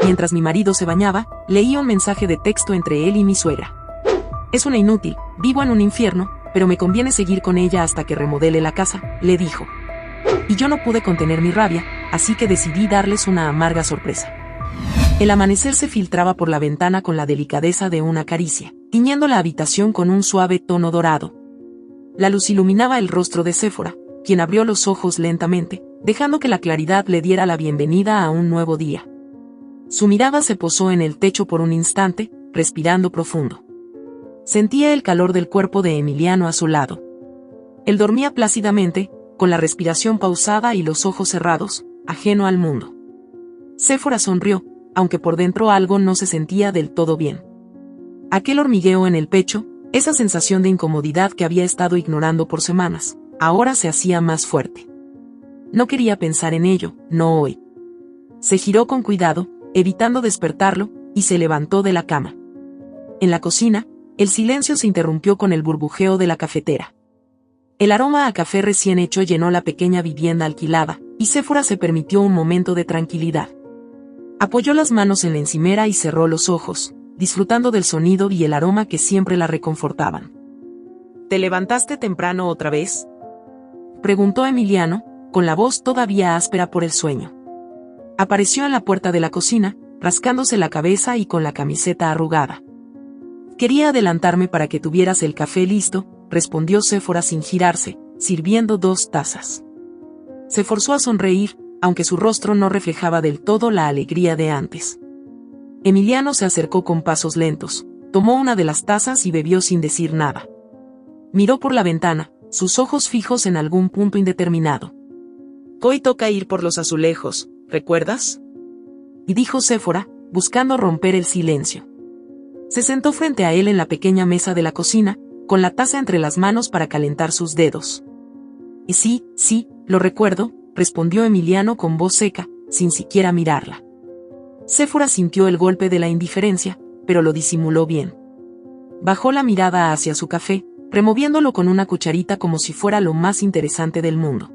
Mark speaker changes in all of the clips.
Speaker 1: Mientras mi marido se bañaba, leí un mensaje de texto entre él y mi suegra. Es una inútil, vivo en un infierno, pero me conviene seguir con ella hasta que remodele la casa, le dijo. Y yo no pude contener mi rabia, así que decidí darles una amarga sorpresa. El amanecer se filtraba por la ventana con la delicadeza de una caricia, tiñendo la habitación con un suave tono dorado. La luz iluminaba el rostro de Séfora, quien abrió los ojos lentamente, dejando que la claridad le diera la bienvenida a un nuevo día. Su mirada se posó en el techo por un instante, respirando profundo. Sentía el calor del cuerpo de Emiliano a su lado. Él dormía plácidamente, con la respiración pausada y los ojos cerrados, ajeno al mundo. Séfora sonrió, aunque por dentro algo no se sentía del todo bien. Aquel hormigueo en el pecho, esa sensación de incomodidad que había estado ignorando por semanas, ahora se hacía más fuerte. No quería pensar en ello, no hoy. Se giró con cuidado, evitando despertarlo, y se levantó de la cama. En la cocina, el silencio se interrumpió con el burbujeo de la cafetera. El aroma a café recién hecho llenó la pequeña vivienda alquilada, y Séfora se permitió un momento de tranquilidad. Apoyó las manos en la encimera y cerró los ojos, disfrutando del sonido y el aroma que siempre la reconfortaban. ¿Te levantaste temprano otra vez?, preguntó Emiliano, con la voz todavía áspera por el sueño. Apareció en la puerta de la cocina, rascándose la cabeza y con la camiseta arrugada. Quería adelantarme para que tuvieras el café listo, respondió Séfora sin girarse, sirviendo 2 tazas. Se forzó a sonreír, aunque su rostro no reflejaba del todo la alegría de antes. Emiliano se acercó con pasos lentos, tomó una de las tazas y bebió sin decir nada. Miró por la ventana, sus ojos fijos en algún punto indeterminado. Hoy toca ir por los azulejos, ¿recuerdas?, y dijo Séfora, buscando romper el silencio. Se sentó frente a él en la pequeña mesa de la cocina, con la taza entre las manos para calentar sus dedos. Y sí, lo recuerdo, respondió Emiliano con voz seca, sin siquiera mirarla. Séfora sintió el golpe de la indiferencia, pero lo disimuló bien. Bajó la mirada hacia su café, removiéndolo con una cucharita como si fuera lo más interesante del mundo.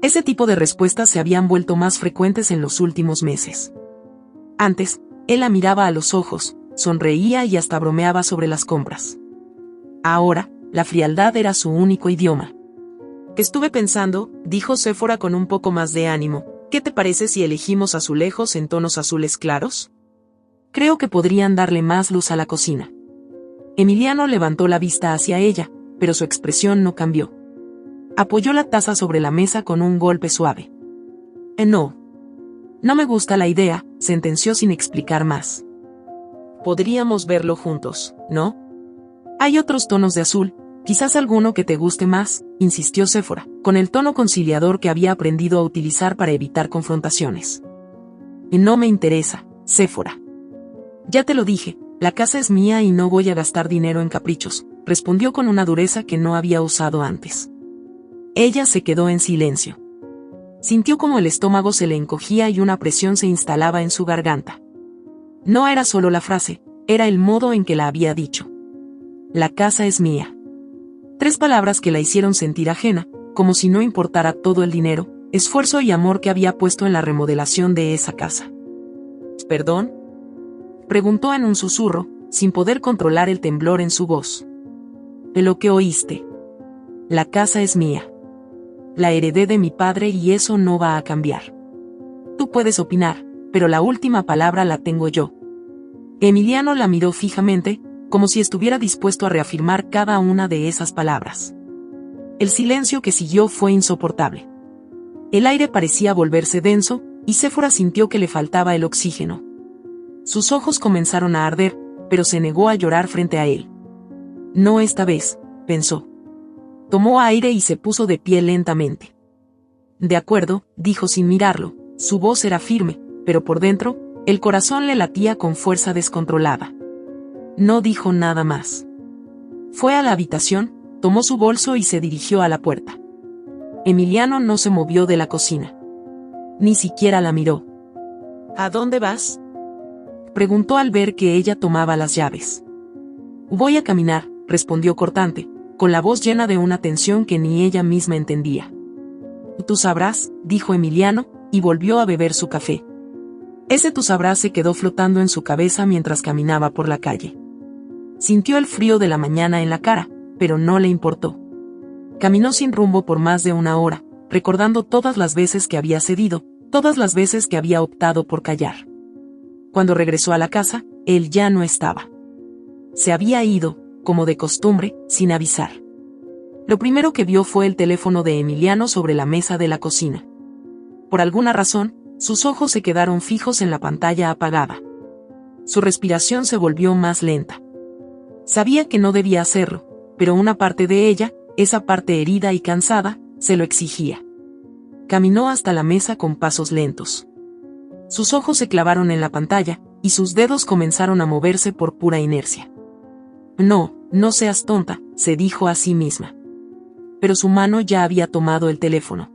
Speaker 1: Ese tipo de respuestas se habían vuelto más frecuentes en los últimos meses. Antes, él la miraba a los ojos, sonreía y hasta bromeaba sobre las compras. Ahora, la frialdad era su único idioma. Estuve pensando, dijo Séfora con un poco más de ánimo, ¿qué te parece si elegimos azulejos en tonos azules claros? Creo que podrían darle más luz a la cocina. Emiliano levantó la vista hacia ella, pero su expresión no cambió. Apoyó la taza sobre la mesa con un golpe suave. No me gusta la idea, sentenció sin explicar más. Podríamos verlo juntos, ¿no? Hay otros tonos de azul, quizás alguno que te guste más, insistió Séfora, con el tono conciliador que había aprendido a utilizar para evitar confrontaciones. No me interesa, Séfora. Ya te lo dije, la casa es mía y no voy a gastar dinero en caprichos, respondió con una dureza que no había usado antes. Ella se quedó en silencio. Sintió como el estómago se le encogía y una presión se instalaba en su garganta. No era solo la frase, era el modo en que la había dicho. La casa es mía. 3 palabras que la hicieron sentir ajena, como si no importara todo el dinero, esfuerzo y amor que había puesto en la remodelación de esa casa. ¿Perdón?, preguntó en un susurro, sin poder controlar el temblor en su voz. De lo que oíste. La casa es mía. La heredé de mi padre y eso no va a cambiar. Tú puedes opinar, pero la última palabra la tengo yo. Emiliano la miró fijamente, como si estuviera dispuesto a reafirmar cada una de esas palabras. El silencio que siguió fue insoportable. El aire parecía volverse denso, y Séfora sintió que le faltaba el oxígeno. Sus ojos comenzaron a arder, pero se negó a llorar frente a él. No esta vez, pensó. Tomó aire y se puso de pie lentamente. De acuerdo, dijo sin mirarlo, su voz era firme, pero por dentro, el corazón le latía con fuerza descontrolada. No dijo nada más. Fue a la habitación, tomó su bolso y se dirigió a la puerta. Emiliano no se movió de la cocina. Ni siquiera la miró. ¿A dónde vas?, preguntó al ver que ella tomaba las llaves. Voy a caminar, respondió cortante, con la voz llena de una tensión que ni ella misma entendía. Tú sabrás, dijo Emiliano, y volvió a beber su café. Ese tú sabrás se quedó flotando en su cabeza mientras caminaba por la calle. Sintió el frío de la mañana en la cara, pero no le importó. Caminó sin rumbo por más de una hora, recordando todas las veces que había cedido, todas las veces que había optado por callar. Cuando regresó a la casa, él ya no estaba. Se había ido, como de costumbre, sin avisar. Lo primero que vio fue el teléfono de Emiliano sobre la mesa de la cocina. Por alguna razón, sus ojos se quedaron fijos en la pantalla apagada. Su respiración se volvió más lenta. Sabía que no debía hacerlo, pero una parte de ella, esa parte herida y cansada, se lo exigía. Caminó hasta la mesa con pasos lentos. Sus ojos se clavaron en la pantalla, y sus dedos comenzaron a moverse por pura inercia. No, no seas tonta, se dijo a sí misma. Pero su mano ya había tomado el teléfono.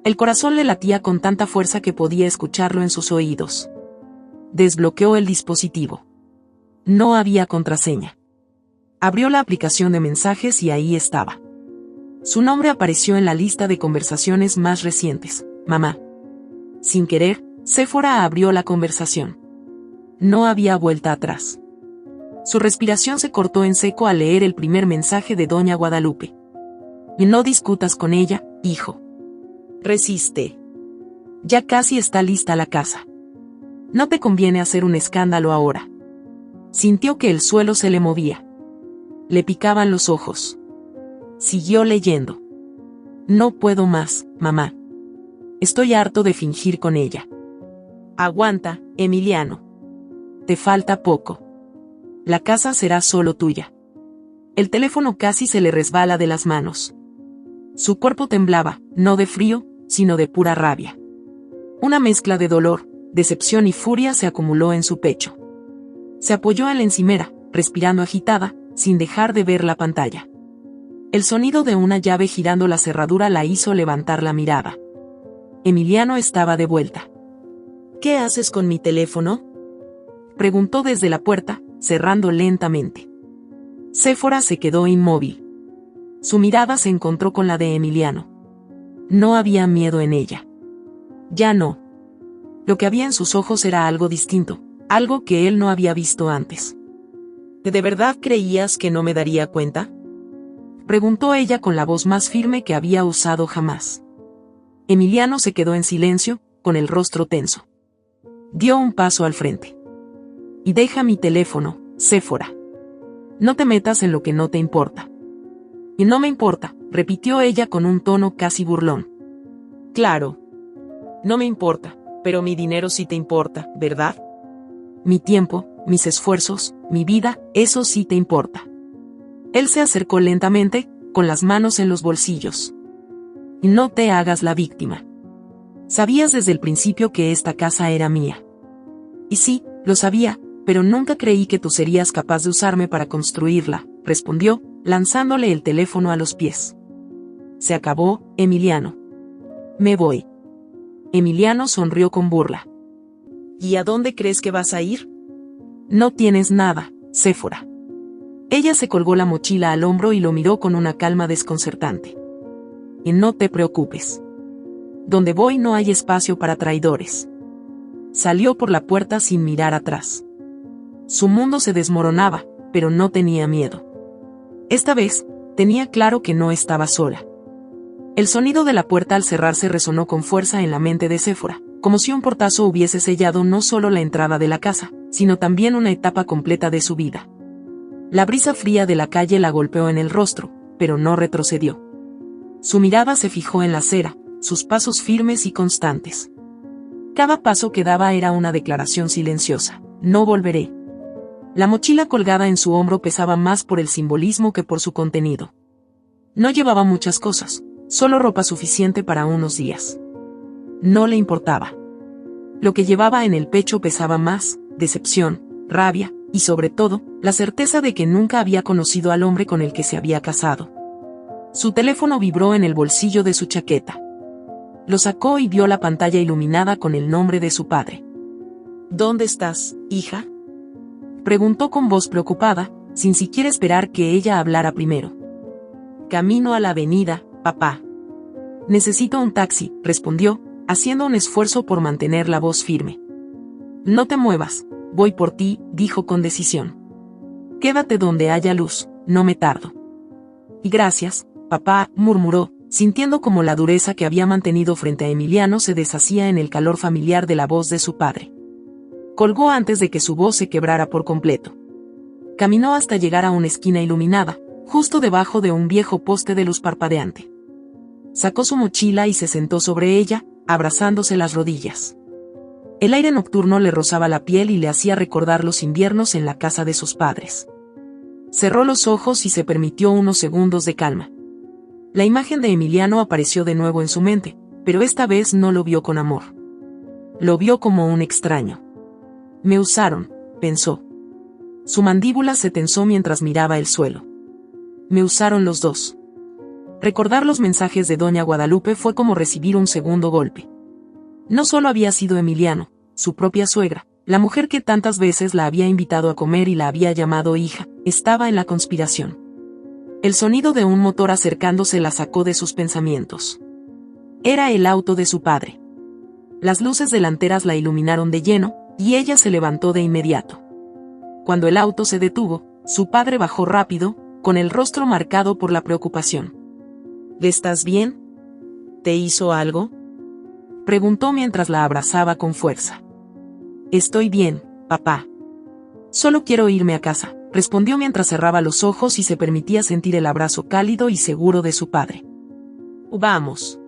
Speaker 1: El corazón le latía con tanta fuerza que podía escucharlo en sus oídos. Desbloqueó el dispositivo. No había contraseña. Abrió la aplicación de mensajes y ahí estaba. Su nombre apareció en la lista de conversaciones más recientes, mamá. Sin querer, Séfora abrió la conversación. No había vuelta atrás. Su respiración se cortó en seco al leer el primer mensaje de doña Guadalupe. Y no discutas con ella, hijo. Resiste. Ya casi está lista la casa. No te conviene hacer un escándalo ahora. Sintió que el suelo se le movía. Le picaban los ojos. Siguió leyendo. No puedo más, mamá. Estoy harto de fingir con ella. Aguanta, Emiliano. Te falta poco. La casa será solo tuya. El teléfono casi se le resbala de las manos. Su cuerpo temblaba, no de frío, sino de pura rabia. Una mezcla de dolor, decepción y furia se acumuló en su pecho. Se apoyó en la encimera, respirando agitada, sin dejar de ver la pantalla. El sonido de una llave girando la cerradura la hizo levantar la mirada. Emiliano estaba de vuelta. ¿Qué haces con mi teléfono?, preguntó desde la puerta, cerrando lentamente. Séfora se quedó inmóvil. Su mirada se encontró con la de Emiliano. No había miedo en ella. Ya no. Lo que había en sus ojos era algo distinto, algo que él no había visto antes. ¿De verdad creías que no me daría cuenta?, preguntó ella con la voz más firme que había usado jamás. Emiliano se quedó en silencio, con el rostro tenso. Dio un paso al frente. Y deja mi teléfono, Séfora. No te metas en lo que no te importa. Y no me importa, repitió ella con un tono casi burlón. Claro. No me importa, pero mi dinero sí te importa, ¿verdad? Mi tiempo, mis esfuerzos, mi vida, eso sí te importa. Él se acercó lentamente, con las manos en los bolsillos. Y no te hagas la víctima. Sabías desde el principio que esta casa era mía. Y sí, lo sabía, pero nunca creí que tú serías capaz de usarme para construirla, respondió, lanzándole el teléfono a los pies. Se acabó, Emiliano. Me voy. Emiliano sonrió con burla. ¿Y a dónde crees que vas a ir? No tienes nada, Séfora. Ella se colgó la mochila al hombro y lo miró con una calma desconcertante. Y no te preocupes. Donde voy no hay espacio para traidores. Salió por la puerta sin mirar atrás. Su mundo se desmoronaba, pero no tenía miedo. Esta vez, tenía claro que no estaba sola. El sonido de la puerta al cerrarse resonó con fuerza en la mente de Séfora, como si un portazo hubiese sellado no solo la entrada de la casa, sino también una etapa completa de su vida. La brisa fría de la calle la golpeó en el rostro, pero no retrocedió. Su mirada se fijó en la acera, sus pasos firmes y constantes. Cada paso que daba era una declaración silenciosa: no volveré. La mochila colgada en su hombro pesaba más por el simbolismo que por su contenido. No llevaba muchas cosas, solo ropa suficiente para unos días. No le importaba. Lo que llevaba en el pecho pesaba más: decepción, rabia, y sobre todo, la certeza de que nunca había conocido al hombre con el que se había casado. Su teléfono vibró en el bolsillo de su chaqueta. Lo sacó y vio la pantalla iluminada con el nombre de su padre. ¿Dónde estás, hija?, preguntó con voz preocupada, sin siquiera esperar que ella hablara primero. Camino a la avenida, papá. Necesito un taxi, respondió, haciendo un esfuerzo por mantener la voz firme. No te muevas, voy por ti, dijo con decisión. Quédate donde haya luz, no me tardo. Y gracias, papá, murmuró, sintiendo como la dureza que había mantenido frente a Emiliano se deshacía en el calor familiar de la voz de su padre. Colgó antes de que su voz se quebrara por completo. Caminó hasta llegar a una esquina iluminada, justo debajo de un viejo poste de luz parpadeante. Sacó su mochila y se sentó sobre ella, abrazándose las rodillas. El aire nocturno le rozaba la piel y le hacía recordar los inviernos en la casa de sus padres. Cerró los ojos y se permitió unos segundos de calma. La imagen de Emiliano apareció de nuevo en su mente, pero esta vez no lo vio con amor. Lo vio como un extraño. Me usaron, pensó. Su mandíbula se tensó mientras miraba el suelo. Me usaron los dos. Recordar los mensajes de doña Guadalupe fue como recibir un segundo golpe. No solo había sido Emiliano, su propia suegra, la mujer que tantas veces la había invitado a comer y la había llamado hija, estaba en la conspiración. El sonido de un motor acercándose la sacó de sus pensamientos. Era el auto de su padre. Las luces delanteras la iluminaron de lleno, y ella se levantó de inmediato. Cuando el auto se detuvo, su padre bajó rápido, con el rostro marcado por la preocupación. ¿Estás bien? ¿Te hizo algo?, preguntó mientras la abrazaba con fuerza. Estoy bien, papá. Solo quiero irme a casa, respondió mientras cerraba los ojos y se permitía sentir el abrazo cálido y seguro de su padre. Vamos.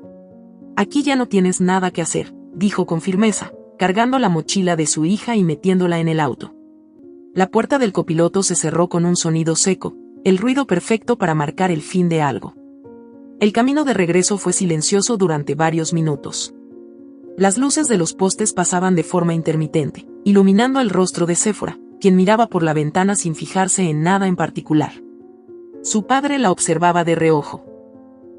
Speaker 1: Aquí ya no tienes nada que hacer, dijo con firmeza, cargando la mochila de su hija y metiéndola en el auto. La puerta del copiloto se cerró con un sonido seco, el ruido perfecto para marcar el fin de algo. El camino de regreso fue silencioso durante varios minutos. Las luces de los postes pasaban de forma intermitente, iluminando el rostro de Séfora, quien miraba por la ventana sin fijarse en nada en particular. Su padre la observaba de reojo.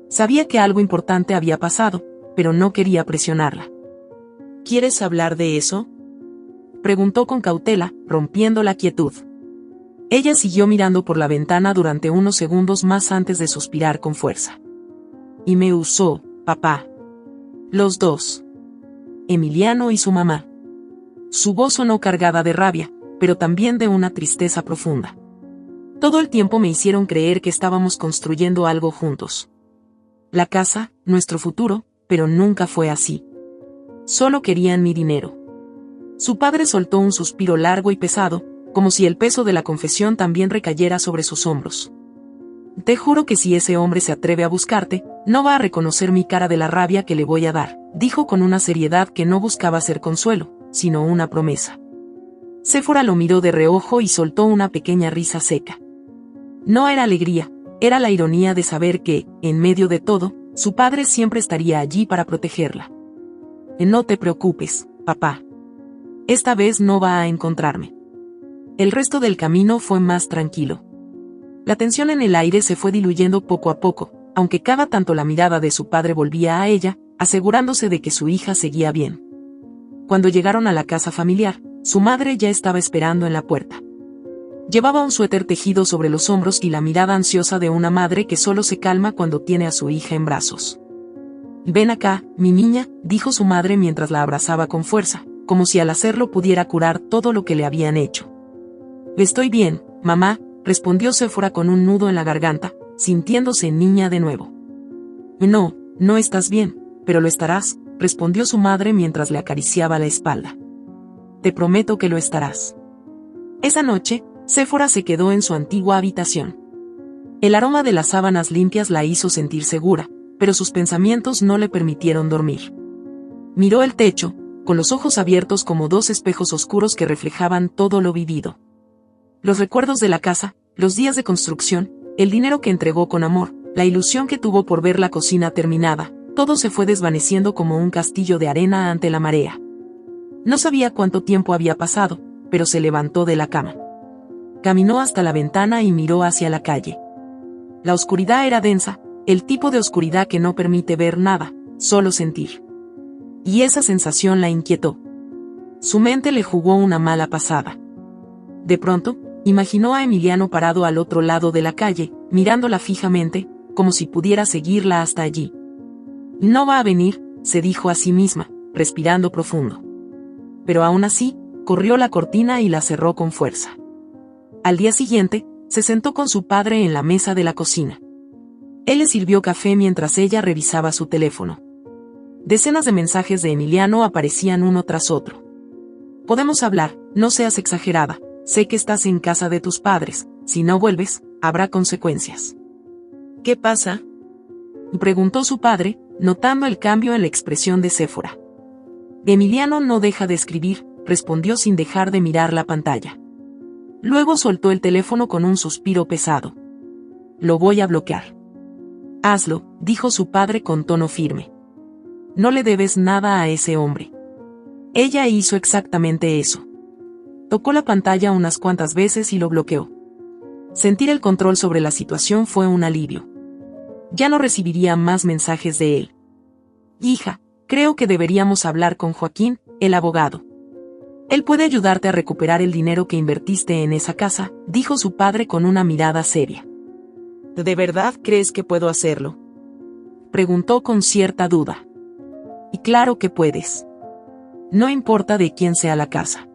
Speaker 1: Sabía que algo importante había pasado, pero no quería presionarla. ¿Quieres hablar de eso?, preguntó con cautela, rompiendo la quietud. Ella siguió mirando por la ventana durante unos segundos más antes de suspirar con fuerza. Y me usó, papá. Los dos. Emiliano y su mamá. Su voz sonó cargada de rabia, pero también de una tristeza profunda. Todo el tiempo me hicieron creer que estábamos construyendo algo juntos. La casa, nuestro futuro, pero nunca fue así. Solo querían mi dinero. Su padre soltó un suspiro largo y pesado, como si el peso de la confesión también recayera sobre sus hombros. Te juro que si ese hombre se atreve a buscarte, no va a reconocer mi cara de la rabia que le voy a dar, dijo con una seriedad que no buscaba ser consuelo, sino una promesa. Séfora lo miró de reojo y soltó una pequeña risa seca. No era alegría, era la ironía de saber que, en medio de todo, su padre siempre estaría allí para protegerla. No te preocupes, papá. Esta vez no va a encontrarme. El resto del camino fue más tranquilo. La tensión en el aire se fue diluyendo poco a poco, aunque cada tanto la mirada de su padre volvía a ella, asegurándose de que su hija seguía bien. Cuando llegaron a la casa familiar, su madre ya estaba esperando en la puerta. Llevaba un suéter tejido sobre los hombros y la mirada ansiosa de una madre que solo se calma cuando tiene a su hija en brazos. Ven acá, mi niña, dijo su madre mientras la abrazaba con fuerza, como si al hacerlo pudiera curar todo lo que le habían hecho. Estoy bien, mamá, respondió Séfora con un nudo en la garganta, sintiéndose niña de nuevo. No, no estás bien, pero lo estarás, respondió su madre mientras le acariciaba la espalda. Te prometo que lo estarás. Esa noche, Séfora se quedó en su antigua habitación. El aroma de las sábanas limpias la hizo sentir segura, pero sus pensamientos no le permitieron dormir. Miró el techo, con los ojos abiertos como dos espejos oscuros que reflejaban todo lo vivido. Los recuerdos de la casa, los días de construcción, el dinero que entregó con amor, la ilusión que tuvo por ver la cocina terminada, todo se fue desvaneciendo como un castillo de arena ante la marea. No sabía cuánto tiempo había pasado, pero se levantó de la cama. Caminó hasta la ventana y miró hacia la calle. La oscuridad era densa, el tipo de oscuridad que no permite ver nada, solo sentir. Y esa sensación la inquietó. Su mente le jugó una mala pasada. De pronto, imaginó a Emiliano parado al otro lado de la calle, mirándola fijamente, como si pudiera seguirla hasta allí. No va a venir, se dijo a sí misma, respirando profundo. Pero aún así, corrió la cortina y la cerró con fuerza. Al día siguiente, se sentó con su padre en la mesa de la cocina. Él le sirvió café mientras ella revisaba su teléfono. Decenas de mensajes de Emiliano aparecían uno tras otro. Podemos hablar, no seas exagerada, sé que estás en casa de tus padres, si no vuelves, habrá consecuencias. ¿Qué pasa?, preguntó su padre, notando el cambio en la expresión de Séfora. Emiliano no deja de escribir, respondió sin dejar de mirar la pantalla. Luego soltó el teléfono con un suspiro pesado. Lo voy a bloquear. Hazlo, dijo su padre con tono firme. No le debes nada a ese hombre. Ella hizo exactamente eso. Tocó la pantalla unas cuantas veces y lo bloqueó. Sentir el control sobre la situación fue un alivio. Ya no recibiría más mensajes de él. Hija, creo que deberíamos hablar con Joaquín, el abogado. Él puede ayudarte a recuperar el dinero que invertiste en esa casa, dijo su padre con una mirada seria. ¿De verdad crees que puedo hacerlo?, preguntó con cierta duda. Y claro que puedes. No importa de quién sea la casa.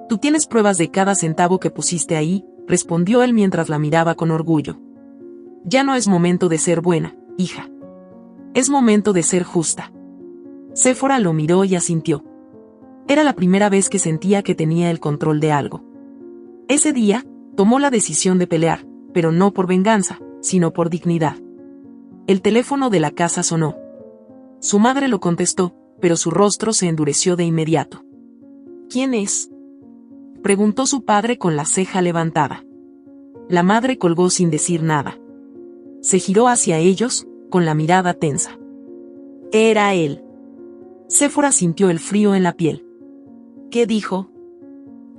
Speaker 1: Tú tienes pruebas de cada centavo que pusiste ahí, respondió él mientras la miraba con orgullo. Ya no es momento de ser buena, hija. Es momento de ser justa. Séfora lo miró y asintió. Era la primera vez que sentía que tenía el control de algo. Ese día, tomó la decisión de pelear, pero no por venganza, sino por dignidad. El teléfono de la casa sonó. Su madre lo contestó, pero su rostro se endureció de inmediato. ¿Quién es?, preguntó su padre con la ceja levantada. La madre colgó sin decir nada. Se giró hacia ellos, con la mirada tensa. Era él. Séfora sintió el frío en la piel. ¿Qué dijo?,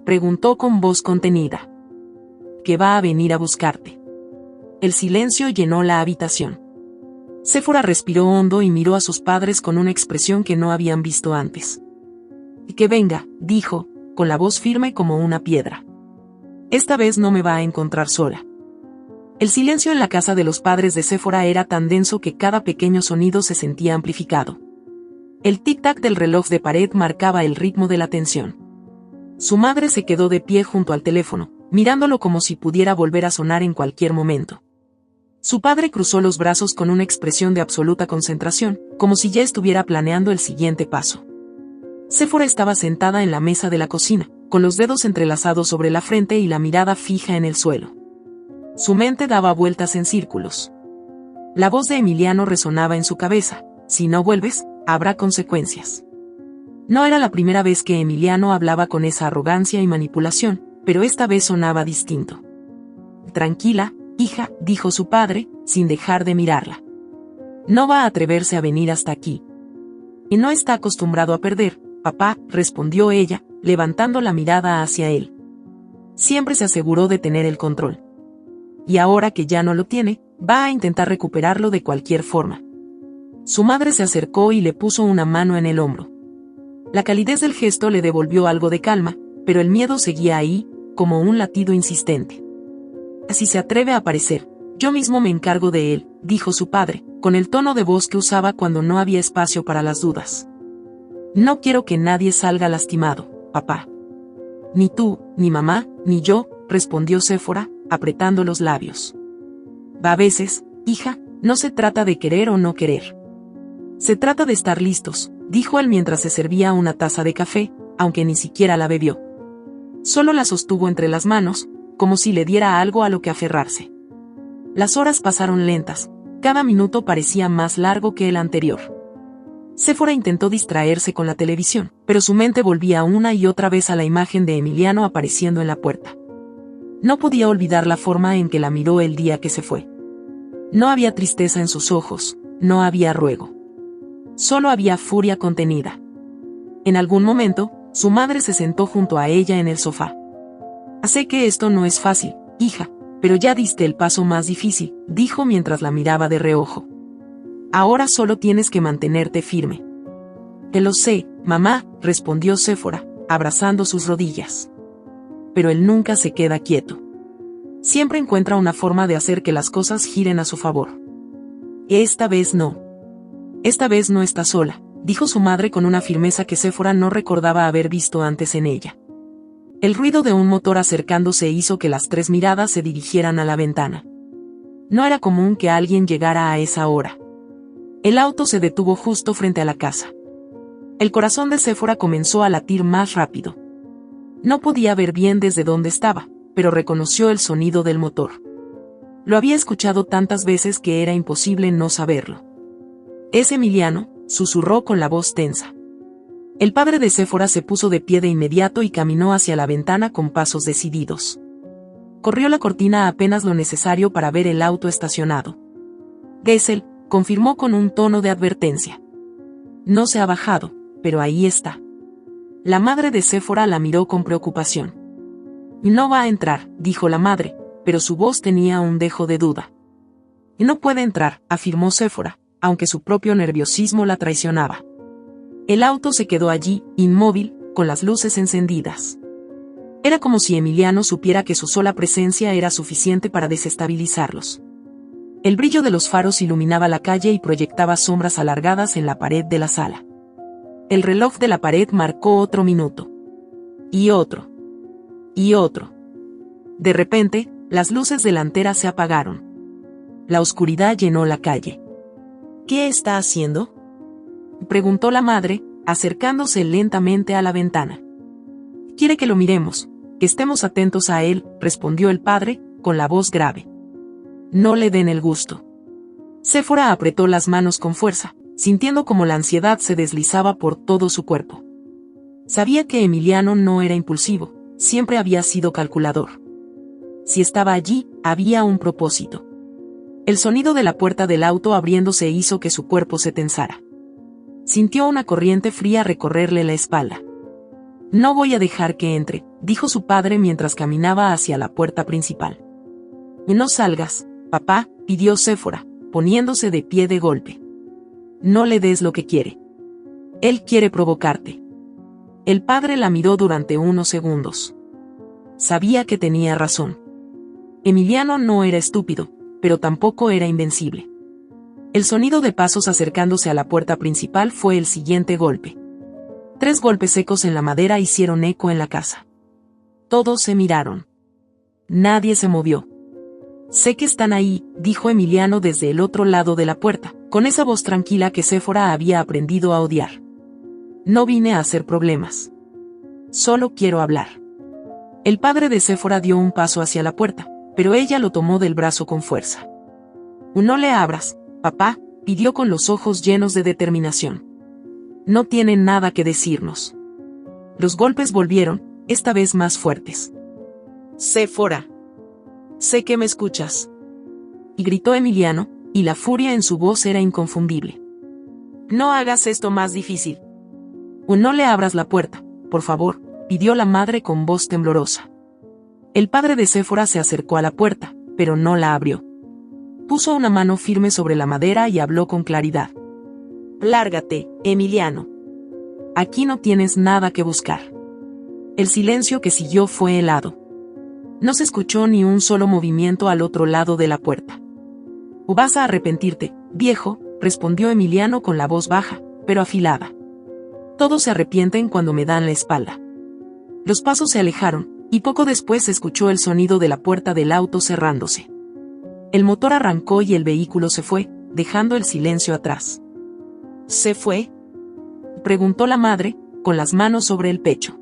Speaker 1: preguntó con voz contenida. Que va a venir a buscarte. El silencio llenó la habitación. Séfora respiró hondo y miró a sus padres con una expresión que no habían visto antes. Que venga, dijo, con la voz firme como una piedra. Esta vez no me va a encontrar sola. El silencio en la casa de los padres de Séfora era tan denso que cada pequeño sonido se sentía amplificado. El tic-tac del reloj de pared marcaba el ritmo de la tensión. Su madre se quedó de pie junto al teléfono, mirándolo como si pudiera volver a sonar en cualquier momento. Su padre cruzó los brazos con una expresión de absoluta concentración, como si ya estuviera planeando el siguiente paso. Séfora estaba sentada en la mesa de la cocina, con los dedos entrelazados sobre la frente y la mirada fija en el suelo. Su mente daba vueltas en círculos. La voz de Emiliano resonaba en su cabeza: si no vuelves, habrá consecuencias. No era la primera vez que Emiliano hablaba con esa arrogancia y manipulación, pero esta vez sonaba distinto. Tranquila, hija, dijo su padre, sin dejar de mirarla. No va a atreverse a venir hasta aquí. Y no está acostumbrado a perder, papá, respondió ella, levantando la mirada hacia él. Siempre se aseguró de tener el control. Y ahora que ya no lo tiene, va a intentar recuperarlo de cualquier forma. Su madre se acercó y le puso una mano en el hombro. La calidez del gesto le devolvió algo de calma, pero el miedo seguía ahí, como un latido insistente. Si se atreve a aparecer, yo mismo me encargo de él, dijo su padre, con el tono de voz que usaba cuando no había espacio para las dudas. No quiero que nadie salga lastimado, papá. Ni tú, ni mamá, ni yo, respondió Séfora, apretando los labios. A veces, hija, no se trata de querer o no querer. Se trata de estar listos, dijo él mientras se servía una taza de café, aunque ni siquiera la bebió. Solo la sostuvo entre las manos, como si le diera algo a lo que aferrarse. Las horas pasaron lentas, cada minuto parecía más largo que el anterior. Séfora intentó distraerse con la televisión, pero su mente volvía una y otra vez a la imagen de Emiliano apareciendo en la puerta. No podía olvidar la forma en que la miró el día que se fue. No había tristeza en sus ojos, no había ruego. Solo había furia contenida. En algún momento, su madre se sentó junto a ella en el sofá. Sé que esto no es fácil, hija, pero ya diste el paso más difícil, dijo mientras la miraba de reojo. Ahora solo tienes que mantenerte firme. Que lo sé, mamá, respondió Séfora, abrazando sus rodillas. Pero él nunca se queda quieto. Siempre encuentra una forma de hacer que las cosas giren a su favor. Esta vez no. Esta vez no está sola, dijo su madre con una firmeza que Séfora no recordaba haber visto antes en ella. El ruido de un motor acercándose hizo que las tres miradas se dirigieran a la ventana. No era común que alguien llegara a esa hora. El auto se detuvo justo frente a la casa. El corazón de Séfora comenzó a latir más rápido. No podía ver bien desde dónde estaba, pero reconoció el sonido del motor. Lo había escuchado tantas veces que era imposible no saberlo. «Es Emiliano», susurró con la voz tensa. El padre de Séfora se puso de pie de inmediato y caminó hacia la ventana con pasos decididos. Corrió la cortina apenas lo necesario para ver el auto estacionado. «Gesell», confirmó con un tono de advertencia. «No se ha bajado, pero ahí está». La madre de Séfora la miró con preocupación. «No va a entrar», dijo la madre, pero su voz tenía un dejo de duda. «No puede entrar», afirmó Séfora, aunque su propio nerviosismo la traicionaba. El auto se quedó allí, inmóvil, con las luces encendidas. Era como si Emiliano supiera que su sola presencia era suficiente para desestabilizarlos. El brillo de los faros iluminaba la calle y proyectaba sombras alargadas en la pared de la sala. El reloj de la pared marcó otro minuto. Y otro. Y otro. De repente, las luces delanteras se apagaron. La oscuridad llenó la calle. «¿Qué está haciendo?», preguntó la madre, acercándose lentamente a la ventana. «Quiere que lo miremos, que estemos atentos a él», respondió el padre, con la voz grave. «No le den el gusto». Séfora apretó las manos con fuerza, sintiendo como la ansiedad se deslizaba por todo su cuerpo. Sabía que Emiliano no era impulsivo, siempre había sido calculador. Si estaba allí, había un propósito. El sonido de la puerta del auto abriéndose hizo que su cuerpo se tensara. Sintió una corriente fría recorrerle la espalda. «No voy a dejar que entre», dijo su padre mientras caminaba hacia la puerta principal. «No salgas, papá», pidió Séfora, poniéndose de pie de golpe. «No le des lo que quiere. Él quiere provocarte». El padre la miró durante unos segundos. Sabía que tenía razón. Emiliano no era estúpido, pero tampoco era invencible. El sonido de pasos acercándose a la puerta principal fue el siguiente golpe. 3 golpes secos en la madera hicieron eco en la casa. Todos se miraron. Nadie se movió. «Sé que están ahí», dijo Emiliano desde el otro lado de la puerta, con esa voz tranquila que Séfora había aprendido a odiar. «No vine a hacer problemas. Solo quiero hablar». El padre de Séfora dio un paso hacia la puerta, pero ella lo tomó del brazo con fuerza. «No le abras, papá», pidió con los ojos llenos de determinación. «No tiene nada que decirnos». Los golpes volvieron, esta vez más fuertes. «Séfora. Sé que me escuchas», y gritó Emiliano, y la furia en su voz era inconfundible. «No hagas esto más difícil». «No le abras la puerta, por favor», pidió la madre con voz temblorosa. El padre de Séfora se acercó a la puerta, pero no la abrió. Puso una mano firme sobre la madera y habló con claridad. «Lárgate, Emiliano. Aquí no tienes nada que buscar». El silencio que siguió fue helado. No se escuchó ni un solo movimiento al otro lado de la puerta. «Vas a arrepentirte, viejo», respondió Emiliano con la voz baja, pero afilada. «Todos se arrepienten cuando me dan la espalda». Los pasos se alejaron, y poco después se escuchó el sonido de la puerta del auto cerrándose. El motor arrancó y el vehículo se fue, dejando el silencio atrás. «¿Se fue?», preguntó la madre, con las manos sobre el pecho.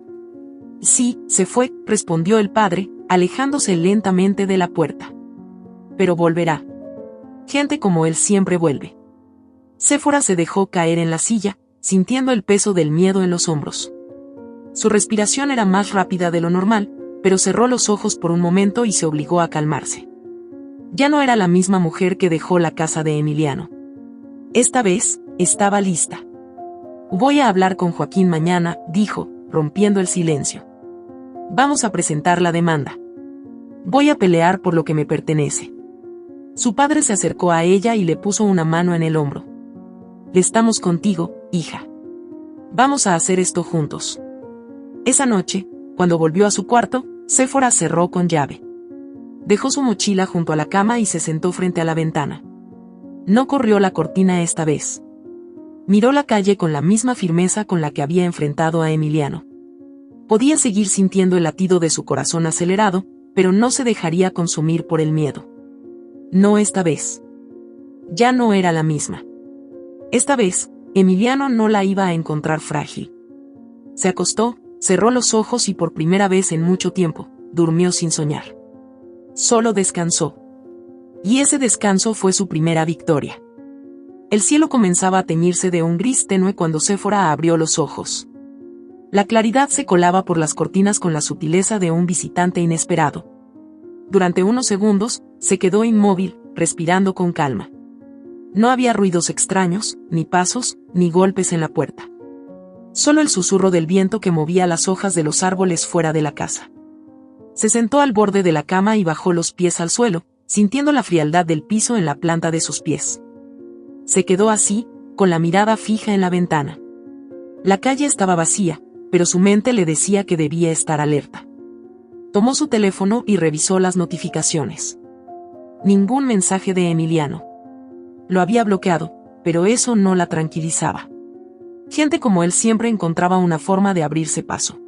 Speaker 1: «Sí, se fue», respondió el padre, alejándose lentamente de la puerta. «Pero volverá. Gente como él siempre vuelve». Séfora se dejó caer en la silla, sintiendo el peso del miedo en los hombros. Su respiración era más rápida de lo normal, pero cerró los ojos por un momento y se obligó a calmarse. Ya no era la misma mujer que dejó la casa de Emiliano. Esta vez, estaba lista. «Voy a hablar con Joaquín mañana», dijo, rompiendo el silencio. «Vamos a presentar la demanda. Voy a pelear por lo que me pertenece». Su padre se acercó a ella y le puso una mano en el hombro. «Estamos contigo, hija. Vamos a hacer esto juntos». Esa noche, cuando volvió a su cuarto, Séfora cerró con llave. Dejó su mochila junto a la cama y se sentó frente a la ventana. No corrió la cortina esta vez. Miró la calle con la misma firmeza con la que había enfrentado a Emiliano. Podía seguir sintiendo el latido de su corazón acelerado, pero no se dejaría consumir por el miedo. No esta vez. Ya no era la misma. Esta vez, Emiliano no la iba a encontrar frágil. Se acostó, cerró los ojos y por primera vez en mucho tiempo, durmió sin soñar. Solo descansó. Y ese descanso fue su primera victoria. El cielo comenzaba a teñirse de un gris tenue cuando Séfora abrió los ojos. La claridad se colaba por las cortinas con la sutileza de un visitante inesperado. Durante unos segundos, se quedó inmóvil, respirando con calma. No había ruidos extraños, ni pasos, ni golpes en la puerta. Solo el susurro del viento que movía las hojas de los árboles fuera de la casa. Se sentó al borde de la cama y bajó los pies al suelo, sintiendo la frialdad del piso en la planta de sus pies. Se quedó así, con la mirada fija en la ventana. La calle estaba vacía, pero su mente le decía que debía estar alerta. Tomó su teléfono y revisó las notificaciones. Ningún mensaje de Emiliano. Lo había bloqueado, pero eso no la tranquilizaba. Gente como él siempre encontraba una forma de abrirse paso.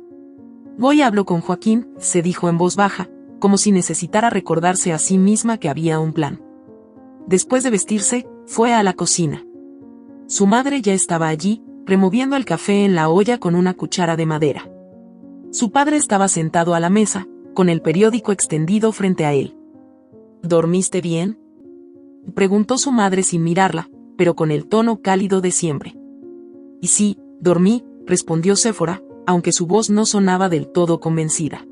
Speaker 1: Voy a hablar con Joaquín, se dijo en voz baja, como si necesitara recordarse a sí misma que había un plan. Después de vestirse, fue a la cocina. Su madre ya estaba allí, removiendo el café en la olla con una cuchara de madera. Su padre estaba sentado a la mesa, con el periódico extendido frente a él. ¿Dormiste bien?, preguntó su madre sin mirarla, pero con el tono cálido de siempre. Y sí, dormí, respondió Séfora, aunque su voz no sonaba del todo convencida.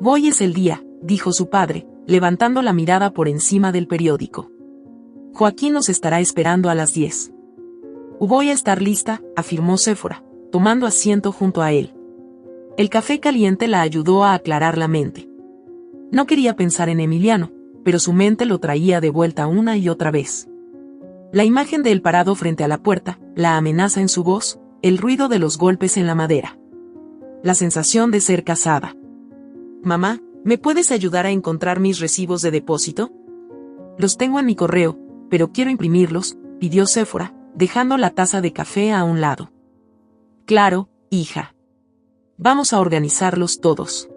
Speaker 1: Hoy es el día, dijo su padre, levantando la mirada por encima del periódico. Joaquín nos estará esperando a las 10. Voy a estar lista, afirmó Séfora, tomando asiento junto a él. El café caliente la ayudó a aclarar la mente. No quería pensar en Emiliano, pero su mente lo traía de vuelta una y otra vez. La imagen de él parado frente a la puerta, la amenaza en su voz, el ruido de los golpes en la madera. La sensación de ser casada. Mamá, ¿me puedes ayudar a encontrar mis recibos de depósito? Los tengo en mi correo, pero quiero imprimirlos, pidió Séfora, dejando la taza de café a un lado. Claro, hija. Vamos a organizarlos todos.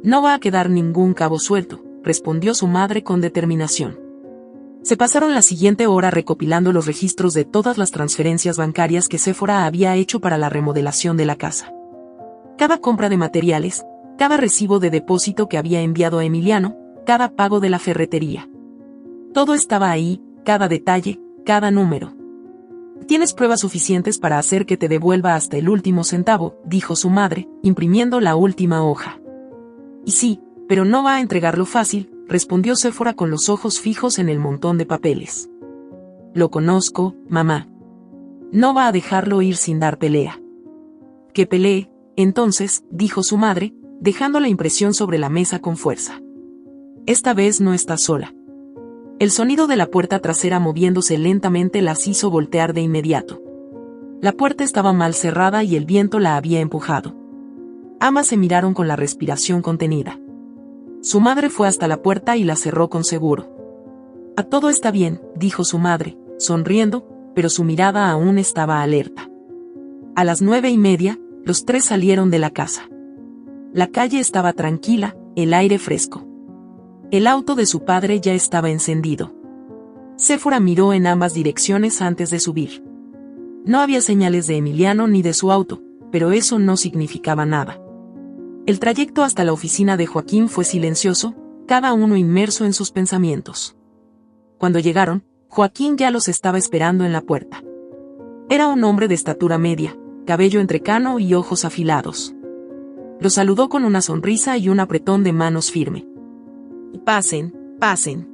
Speaker 1: No va a quedar ningún cabo suelto, respondió su madre con determinación. Se pasaron la siguiente hora recopilando los registros de todas las transferencias bancarias que Séfora había hecho para la remodelación de la casa. Cada compra de materiales, cada recibo de depósito que había enviado a Emiliano, cada pago de la ferretería. Todo estaba ahí, cada detalle, cada número. Tienes pruebas suficientes para hacer que te devuelva hasta el último centavo, dijo su madre, imprimiendo la última hoja. Y sí, pero no va a entregarlo fácil, respondió Séfora con los ojos fijos en el montón de papeles. Lo conozco, mamá. No va a dejarlo ir sin dar pelea. Que pelee, entonces, dijo su madre, dejando la impresión sobre la mesa con fuerza. Esta vez no está sola. El sonido de la puerta trasera moviéndose lentamente las hizo voltear de inmediato. La puerta estaba mal cerrada y el viento la había empujado. Ambas se miraron con la respiración contenida. Su madre fue hasta la puerta y la cerró con seguro. A todo está bien, dijo su madre, sonriendo, pero su mirada aún estaba alerta. A las 9:30, los tres salieron de la casa. La calle estaba tranquila, el aire fresco. El auto de su padre ya estaba encendido. Séfora miró en ambas direcciones antes de subir. No había señales de Emiliano ni de su auto, pero eso no significaba nada. El trayecto hasta la oficina de Joaquín fue silencioso, cada uno inmerso en sus pensamientos. Cuando llegaron, Joaquín ya los estaba esperando en la puerta. Era un hombre de estatura media, cabello entrecano y ojos afilados. Los saludó con una sonrisa y un apretón de manos firme. Pasen, pasen.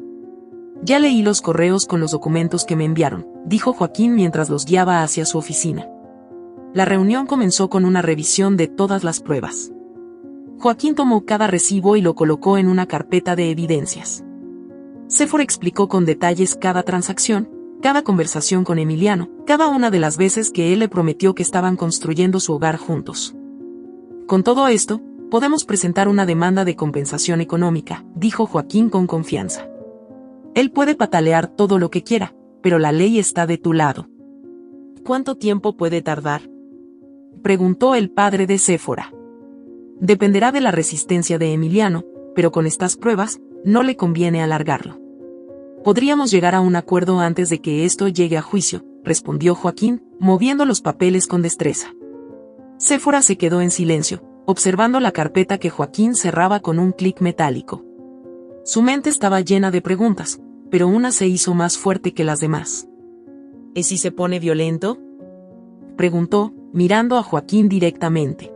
Speaker 1: Ya leí los correos con los documentos que me enviaron, dijo Joaquín mientras los guiaba hacia su oficina. La reunión comenzó con una revisión de todas las pruebas. Joaquín tomó cada recibo y lo colocó en una carpeta de evidencias. Séfora explicó con detalles cada transacción, cada conversación con Emiliano, cada una de las veces que él le prometió que estaban construyendo su hogar juntos. Con todo esto, podemos presentar una demanda de compensación económica, dijo Joaquín con confianza. Él puede patalear todo lo que quiera, pero la ley está de tu lado. ¿Cuánto tiempo puede tardar?, preguntó el padre de Séfora. Dependerá de la resistencia de Emiliano, pero con estas pruebas, no le conviene alargarlo. Podríamos llegar a un acuerdo antes de que esto llegue a juicio, respondió Joaquín, moviendo los papeles con destreza. Séfora se quedó en silencio, observando la carpeta que Joaquín cerraba con un clic metálico. Su mente estaba llena de preguntas, pero una se hizo más fuerte que las demás. ¿Y si se pone violento?, preguntó, mirando a Joaquín directamente.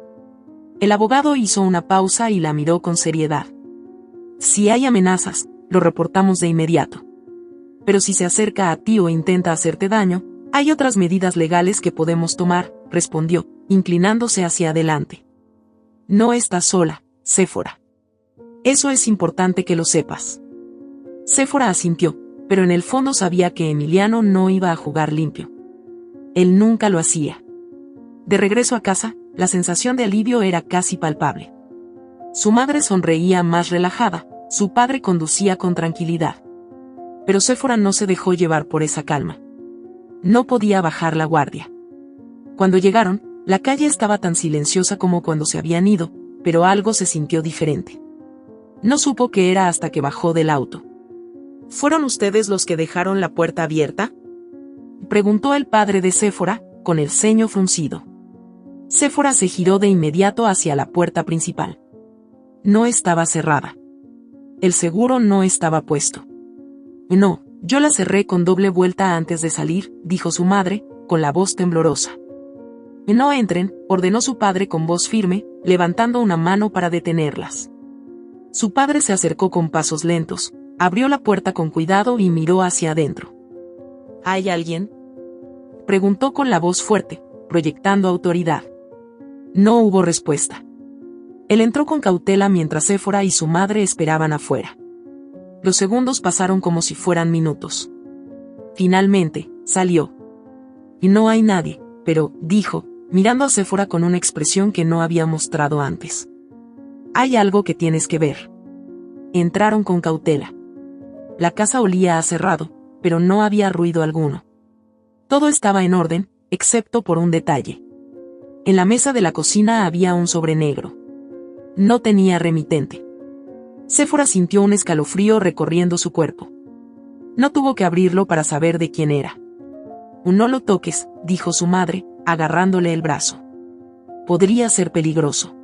Speaker 1: El abogado hizo una pausa y la miró con seriedad. Si hay amenazas, lo reportamos de inmediato. Pero si se acerca a ti o intenta hacerte daño, hay otras medidas legales que podemos tomar, respondió, inclinándose hacia adelante. No estás sola, Séfora. Eso es importante que lo sepas. Séfora asintió, pero en el fondo sabía que Emiliano no iba a jugar limpio. Él nunca lo hacía. De regreso a casa, la sensación de alivio era casi palpable. Su madre sonreía más relajada, su padre conducía con tranquilidad. Pero Séfora no se dejó llevar por esa calma. No podía bajar la guardia. Cuando llegaron, la calle estaba tan silenciosa como cuando se habían ido, pero algo se sintió diferente. No supo qué era hasta que bajó del auto. ¿Fueron ustedes los que dejaron la puerta abierta?, preguntó el padre de Séfora, con el ceño fruncido. Séfora se giró de inmediato hacia la puerta principal. No estaba cerrada. El seguro no estaba puesto. No, yo la cerré con doble vuelta antes de salir, dijo su madre, con la voz temblorosa. No entren, ordenó su padre con voz firme, levantando una mano para detenerlas. Su padre se acercó con pasos lentos, abrió la puerta con cuidado y miró hacia adentro. ¿Hay alguien?, preguntó con la voz fuerte, proyectando autoridad. No hubo respuesta. Él entró con cautela mientras Séfora y su madre esperaban afuera. Los segundos pasaron como si fueran minutos. Finalmente, salió. Y no hay nadie, pero, dijo, mirando a Séfora con una expresión que no había mostrado antes. Hay algo que tienes que ver. Entraron con cautela. La casa olía a cerrado, pero no había ruido alguno. Todo estaba en orden, excepto por un detalle. En la mesa de la cocina había un sobre negro. No tenía remitente. Séfora sintió un escalofrío recorriendo su cuerpo. No tuvo que abrirlo para saber de quién era. No lo toques, dijo su madre, agarrándole el brazo. Podría ser peligroso.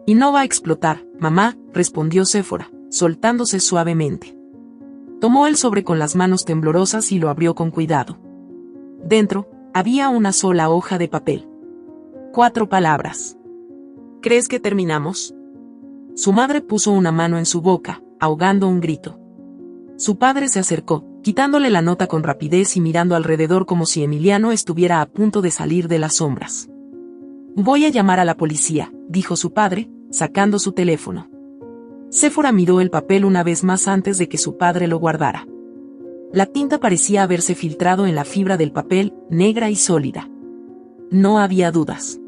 Speaker 1: Y no va a explotar, mamá, respondió Séfora, soltándose suavemente. Tomó el sobre con las manos temblorosas y lo abrió con cuidado. Dentro, había una sola hoja de papel. 4 palabras. ¿Crees que terminamos?, Su madre puso una mano en su boca, ahogando un grito. Su padre se acercó, quitándole la nota con rapidez y mirando alrededor como si Emiliano estuviera a punto de salir de las sombras. Voy a llamar a la policía, dijo su padre, sacando su teléfono. Séfora miró el papel una vez más antes de que su padre lo guardara. La tinta parecía haberse filtrado en la fibra del papel, negra y sólida. No había dudas.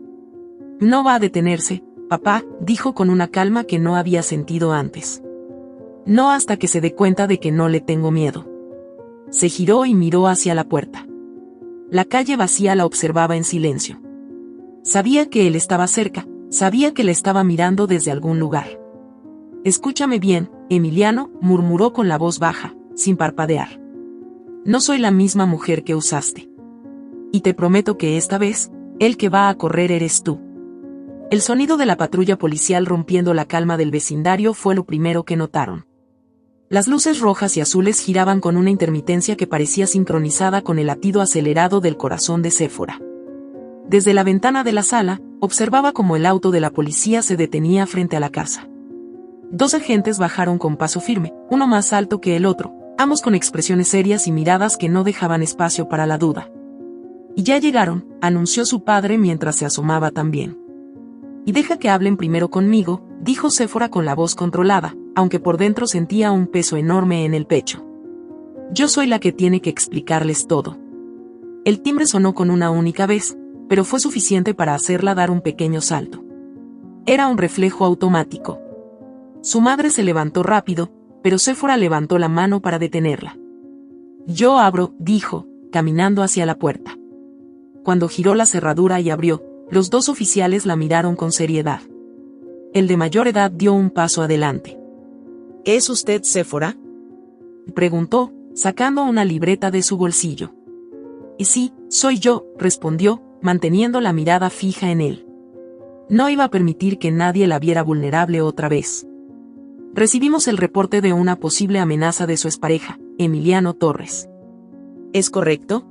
Speaker 1: No va a detenerse, papá, dijo con una calma que no había sentido antes. No hasta que se dé cuenta de que no le tengo miedo. Se giró y miró hacia la puerta. La calle vacía la observaba en silencio. Sabía que él estaba cerca, sabía que le estaba mirando desde algún lugar. Escúchame bien, Emiliano, murmuró con la voz baja, sin parpadear. No soy la misma mujer que usaste. Y te prometo que esta vez, el que va a correr eres tú. El sonido de la patrulla policial rompiendo la calma del vecindario fue lo primero que notaron. Las luces rojas y azules giraban con una intermitencia que parecía sincronizada con el latido acelerado del corazón de Séfora. Desde la ventana de la sala, observaba cómo el auto de la policía se detenía frente a la casa. 2 agentes bajaron con paso firme, uno más alto que el otro, ambos con expresiones serias y miradas que no dejaban espacio para la duda. Y ya llegaron, anunció su padre mientras se asomaba también. Y deja que hablen primero conmigo, dijo Séfora con la voz controlada, aunque por dentro sentía un peso enorme en el pecho. Yo soy la que tiene que explicarles todo. El timbre sonó con una única vez, pero fue suficiente para hacerla dar un pequeño salto. Era un reflejo automático. Su madre se levantó rápido, pero Séfora levantó la mano para detenerla. Yo abro, dijo, caminando hacia la puerta. Cuando giró la cerradura y abrió, los 2 oficiales la miraron con seriedad. El de mayor edad dio un paso adelante.
Speaker 2: ¿Es usted Séfora?,
Speaker 1: preguntó, sacando una libreta de su bolsillo. Y sí, soy yo, respondió, manteniendo la mirada fija en él. No iba a permitir que nadie la viera vulnerable otra vez. Recibimos el reporte de una posible amenaza de su expareja, Emiliano Torres.
Speaker 2: ¿Es correcto?,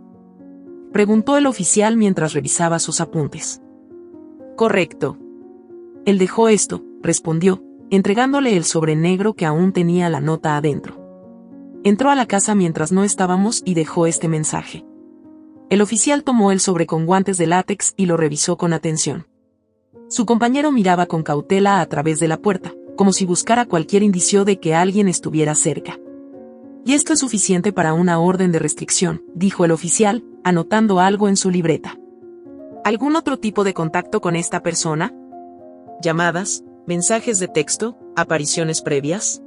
Speaker 1: preguntó el oficial mientras revisaba sus apuntes.
Speaker 2: Correcto.
Speaker 1: Él dejó esto, respondió, entregándole el sobre negro que aún tenía la nota adentro. Entró a la casa mientras no estábamos y dejó este mensaje. El oficial tomó el sobre con guantes de látex y lo revisó con atención. Su compañero miraba con cautela a través de la puerta, como si buscara cualquier indicio de que alguien estuviera cerca. Y esto es suficiente para una orden de restricción, dijo el oficial, anotando algo en su libreta.
Speaker 2: ¿Algún otro tipo de contacto con esta persona? ¿Llamadas, mensajes de texto, apariciones previas?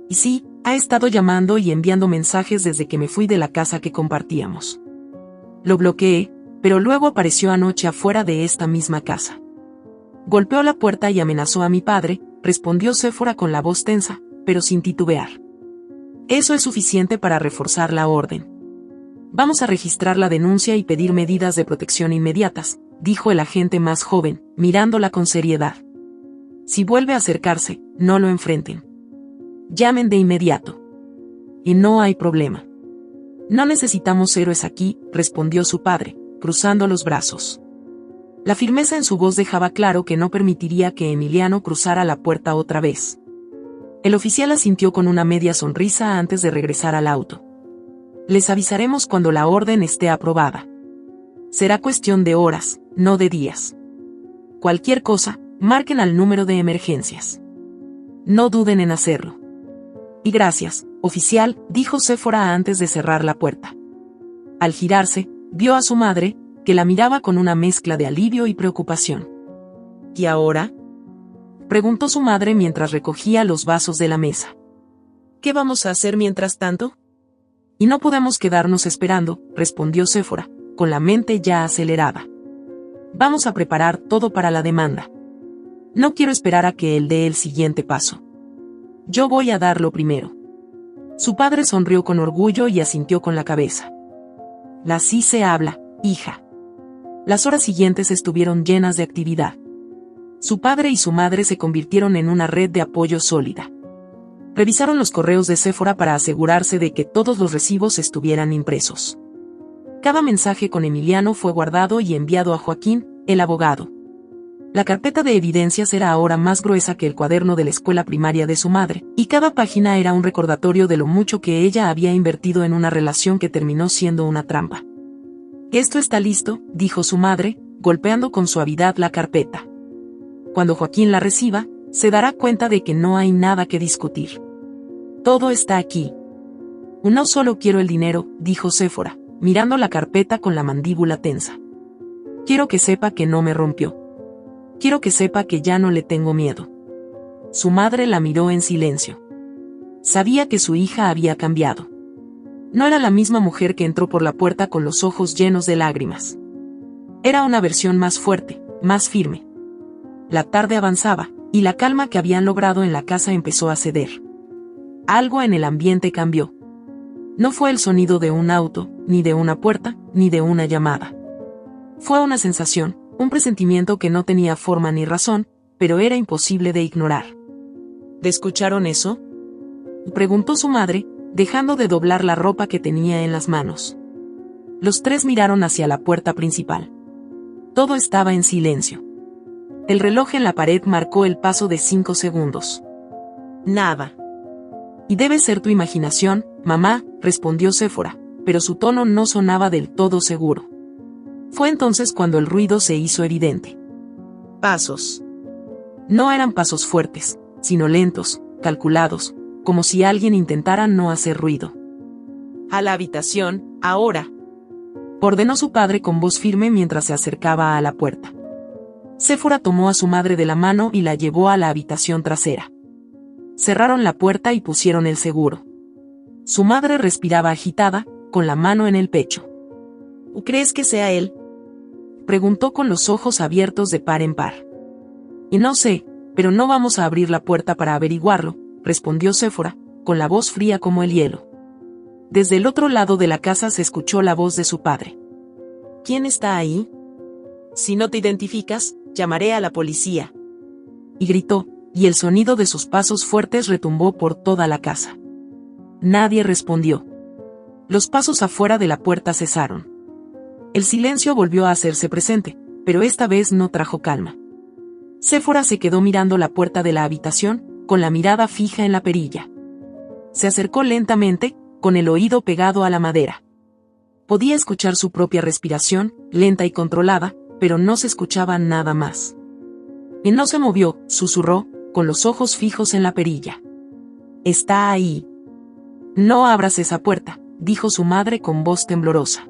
Speaker 1: Y sí, ha estado llamando y enviando mensajes desde que me fui de la casa que compartíamos. Lo bloqueé, pero luego apareció anoche afuera de esta misma casa. Golpeó la puerta y amenazó a mi padre, respondió Séfora con la voz tensa, pero sin titubear. Eso es suficiente para reforzar la orden. Vamos a registrar la denuncia y pedir medidas de protección inmediatas, dijo el agente más joven, mirándola con seriedad. Si vuelve a acercarse, no lo enfrenten. Llamen de inmediato. Y no hay problema. No necesitamos héroes aquí, respondió su padre, cruzando los brazos. La firmeza en su voz dejaba claro que no permitiría que Emiliano cruzara la puerta otra vez. El oficial asintió con una media sonrisa antes de regresar al auto. Les avisaremos cuando la orden esté aprobada. Será cuestión de horas, no de días. Cualquier cosa, marquen al número de emergencias. No duden en hacerlo. Y gracias, oficial, dijo Séfora antes de cerrar la puerta. Al girarse, vio a su madre, que la miraba con una mezcla de alivio y preocupación.
Speaker 2: ¿Y ahora?,
Speaker 1: preguntó su madre mientras recogía los vasos de la mesa.
Speaker 2: ¿Qué vamos a hacer mientras tanto?
Speaker 1: Y no podemos quedarnos esperando, respondió Séfora, con la mente ya acelerada. Vamos a preparar todo para la demanda. No quiero esperar a que él dé el siguiente paso. Yo voy a darlo primero. Su padre sonrió con orgullo y asintió con la cabeza. Así se habla, hija. Las horas siguientes estuvieron llenas de actividad. Su padre y su madre se convirtieron en una red de apoyo sólida. Revisaron los correos de Séfora para asegurarse de que todos los recibos estuvieran impresos. Cada mensaje con Emiliano fue guardado y enviado a Joaquín, el abogado. La carpeta de evidencias era ahora más gruesa que el cuaderno de la escuela primaria de su madre, y cada página era un recordatorio de lo mucho que ella había invertido en una relación que terminó siendo una trampa. Esto está listo, dijo su madre, golpeando con suavidad la carpeta. Cuando Joaquín la reciba, se dará cuenta de que no hay nada que discutir. Todo está aquí. No solo quiero el dinero, dijo Séfora, mirando la carpeta con la mandíbula tensa. Quiero que sepa que no me rompió. Quiero que sepa que ya no le tengo miedo. Su madre la miró en silencio. Sabía que su hija había cambiado. No era la misma mujer que entró por la puerta con los ojos llenos de lágrimas. Era una versión más fuerte, más firme. La tarde avanzaba, y la calma que habían logrado en la casa empezó a ceder. Algo en el ambiente cambió. No fue el sonido de un auto, ni de una puerta, ni de una llamada. Fue una sensación, un presentimiento que no tenía forma ni razón, pero era imposible de ignorar.
Speaker 2: ¿Escucharon eso?,
Speaker 1: preguntó su madre, dejando de doblar la ropa que tenía en las manos. Los tres miraron hacia la puerta principal. Todo estaba en silencio. El reloj en la pared marcó el paso de 5 segundos.
Speaker 2: Nada.
Speaker 1: Y debe ser tu imaginación, mamá, respondió Séfora, pero su tono no sonaba del todo seguro. Fue entonces cuando el ruido se hizo evidente.
Speaker 2: Pasos.
Speaker 1: No eran pasos fuertes, sino lentos, calculados, como si alguien intentara no hacer ruido.
Speaker 2: A la habitación, ahora,
Speaker 1: ordenó su padre con voz firme mientras se acercaba a la puerta. Séfora tomó a su madre de la mano y la llevó a la habitación trasera. Cerraron la puerta y pusieron el seguro. Su madre respiraba agitada, con la mano en el pecho.
Speaker 2: ¿Crees que sea él?,
Speaker 1: preguntó con los ojos abiertos de par en par. Y no sé, pero no vamos a abrir la puerta para averiguarlo, respondió Séfora, con la voz fría como el hielo. Desde el otro lado de la casa se escuchó la voz de su padre.
Speaker 2: ¿Quién está ahí? Si no te identificas, llamaré a la policía.
Speaker 1: Y gritó, y el sonido de sus pasos fuertes retumbó por toda la casa. Nadie respondió. Los pasos afuera de la puerta cesaron. El silencio volvió a hacerse presente, pero esta vez no trajo calma. Séfora se quedó mirando la puerta de la habitación, con la mirada fija en la perilla. Se acercó lentamente, con el oído pegado a la madera. Podía escuchar su propia respiración, lenta y controlada, pero no se escuchaba nada más. Y no se movió, susurró, con los ojos fijos en la perilla. Está ahí. No abras esa puerta, dijo su madre con voz temblorosa.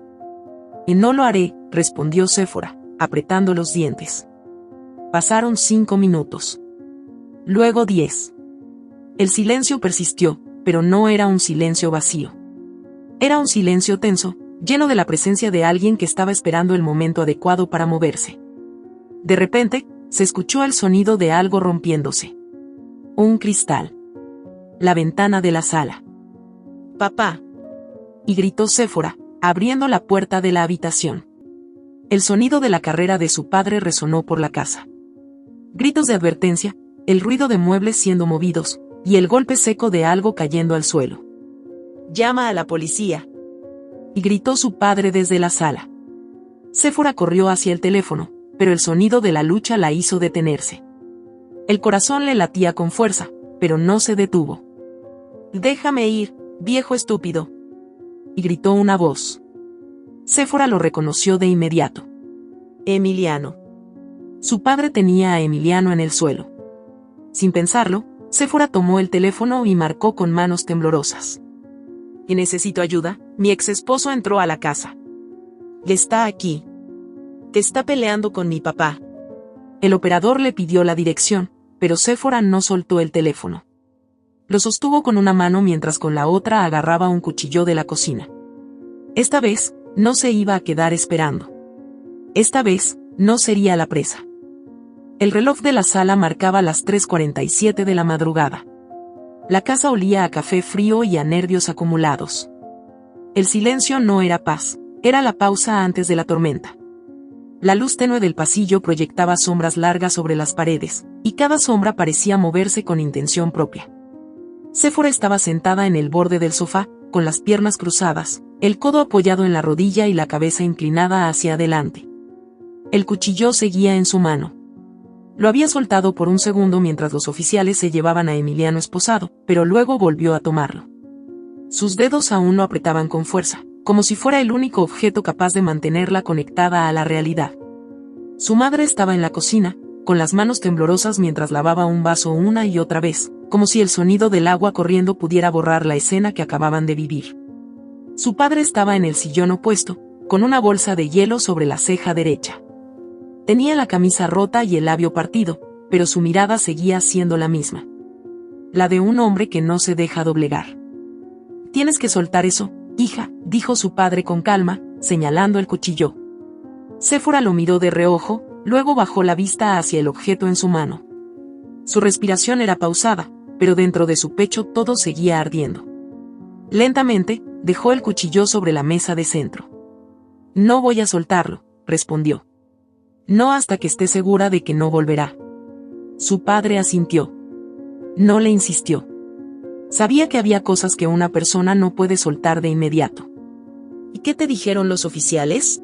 Speaker 1: Y no lo haré, respondió Séfora, apretando los dientes. Pasaron 5 minutos. Luego 10. El silencio persistió, pero no era un silencio vacío. Era un silencio tenso, lleno de la presencia de alguien que estaba esperando el momento adecuado para moverse. De repente, se escuchó el sonido de algo rompiéndose. Un cristal. La ventana de la sala.
Speaker 2: Papá.
Speaker 1: Y gritó Séfora, abriendo la puerta de la habitación. El sonido de la carrera de su padre resonó por la casa. Gritos de advertencia, el ruido de muebles siendo movidos, y el golpe seco de algo cayendo al suelo.
Speaker 2: Llama a la policía.
Speaker 1: Y gritó su padre desde la sala. Séfora corrió hacia el teléfono, pero el sonido de la lucha la hizo detenerse. El corazón le latía con fuerza, pero no se detuvo.
Speaker 2: Déjame ir, viejo estúpido.
Speaker 1: Y gritó una voz. Séfora lo reconoció de inmediato.
Speaker 2: Emiliano.
Speaker 1: Su padre tenía a Emiliano en el suelo. Sin pensarlo, Séfora tomó el teléfono y marcó con manos temblorosas.
Speaker 2: Y necesito ayuda, mi ex esposo entró a la casa. Está aquí. Te está peleando con mi papá.
Speaker 1: El operador le pidió la dirección, pero Séfora no soltó el teléfono. Lo sostuvo con una mano mientras con la otra agarraba un cuchillo de la cocina. Esta vez, no se iba a quedar esperando. Esta vez, no sería la presa. El reloj de la sala marcaba las 3:47 de la madrugada. La casa olía a café frío y a nervios acumulados. El silencio no era paz, era la pausa antes de la tormenta. La luz tenue del pasillo proyectaba sombras largas sobre las paredes, y cada sombra parecía moverse con intención propia. Séfora estaba sentada en el borde del sofá, con las piernas cruzadas, el codo apoyado en la rodilla y la cabeza inclinada hacia adelante. El cuchillo seguía en su mano. Lo había soltado por un segundo mientras los oficiales se llevaban a Emiliano esposado, pero luego volvió a tomarlo. Sus dedos aún lo apretaban con fuerza, como si fuera el único objeto capaz de mantenerla conectada a la realidad. Su madre estaba en la cocina, con las manos temblorosas mientras lavaba un vaso una y otra vez, como si el sonido del agua corriendo pudiera borrar la escena que acababan de vivir. Su padre estaba en el sillón opuesto, con una bolsa de hielo sobre la ceja derecha. Tenía la camisa rota y el labio partido, pero su mirada seguía siendo la misma. La de un hombre que no se deja doblegar. «Tienes que soltar eso, hija», dijo su padre con calma, señalando el cuchillo. Séfora lo miró de reojo, luego bajó la vista hacia el objeto en su mano. Su respiración era pausada, pero dentro de su pecho todo seguía ardiendo. Lentamente, dejó el cuchillo sobre la mesa de centro. «No voy a soltarlo», respondió. «No hasta que esté segura de que no volverá». Su padre asintió. No le insistió. Sabía que había cosas que una persona no puede soltar de inmediato.
Speaker 2: ¿Y qué te dijeron los oficiales?,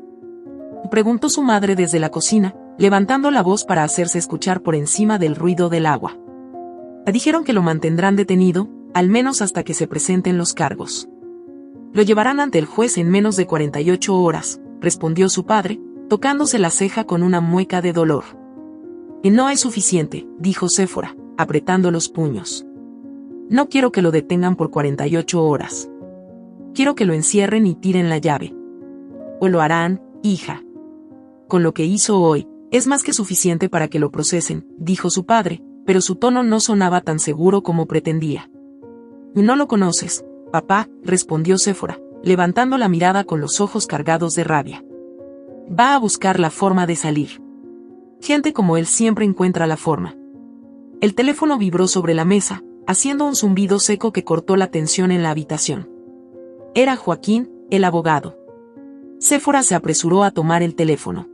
Speaker 1: preguntó su madre desde la cocina, levantando la voz para hacerse escuchar por encima del ruido del agua. Le dijeron que lo mantendrán detenido, al menos hasta que se presenten los cargos. Lo llevarán ante el juez en menos de 48 horas, respondió su padre, tocándose la ceja con una mueca de dolor. Y no es suficiente, dijo Séfora, apretando los puños. No quiero que lo detengan por 48 horas. Quiero que lo encierren y tiren la llave. O lo harán, hija. Con lo que hizo hoy, es más que suficiente para que lo procesen, dijo su padre, pero su tono no sonaba tan seguro como pretendía. No lo conoces, papá, respondió Séfora, levantando la mirada con los ojos cargados de rabia. Va a buscar la forma de salir. Gente como él siempre encuentra la forma. El teléfono vibró sobre la mesa, haciendo un zumbido seco que cortó la tensión en la habitación. Era Joaquín, el abogado. Séfora se apresuró a tomar el teléfono.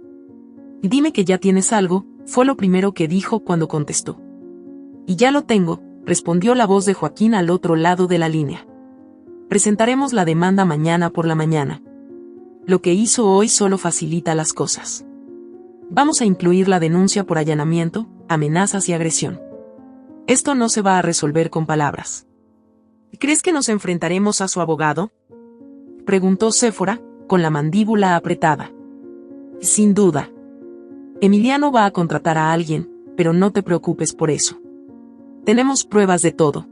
Speaker 1: «Dime que ya tienes algo», fue lo primero que dijo cuando contestó. «Y ya lo tengo», respondió la voz de Joaquín al otro lado de la línea. «Presentaremos la demanda mañana por la mañana. Lo que hizo hoy solo facilita las cosas. Vamos a incluir la denuncia por allanamiento, amenazas y agresión. Esto no se va a resolver con palabras». «¿Crees que nos enfrentaremos a su abogado?», preguntó Séfora, con la mandíbula apretada. «Sin duda. Emiliano va a contratar a alguien, pero no te preocupes por eso. Tenemos pruebas de todo.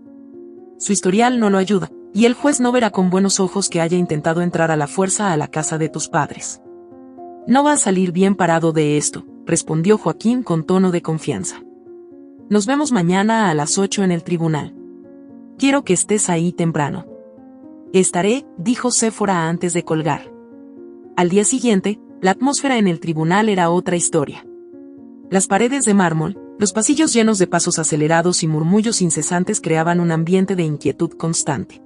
Speaker 1: Su historial no lo ayuda, y el juez no verá con buenos ojos que haya intentado entrar a la fuerza a la casa de tus padres. No va a salir bien parado de esto», respondió Joaquín con tono de confianza. «Nos vemos mañana a las 8 en el tribunal. Quiero que estés ahí temprano». «Estaré», dijo Séfora antes de colgar. Al día siguiente, la atmósfera en el tribunal era otra historia. Las paredes de mármol, los pasillos llenos de pasos acelerados y murmullos incesantes creaban un ambiente de inquietud constante.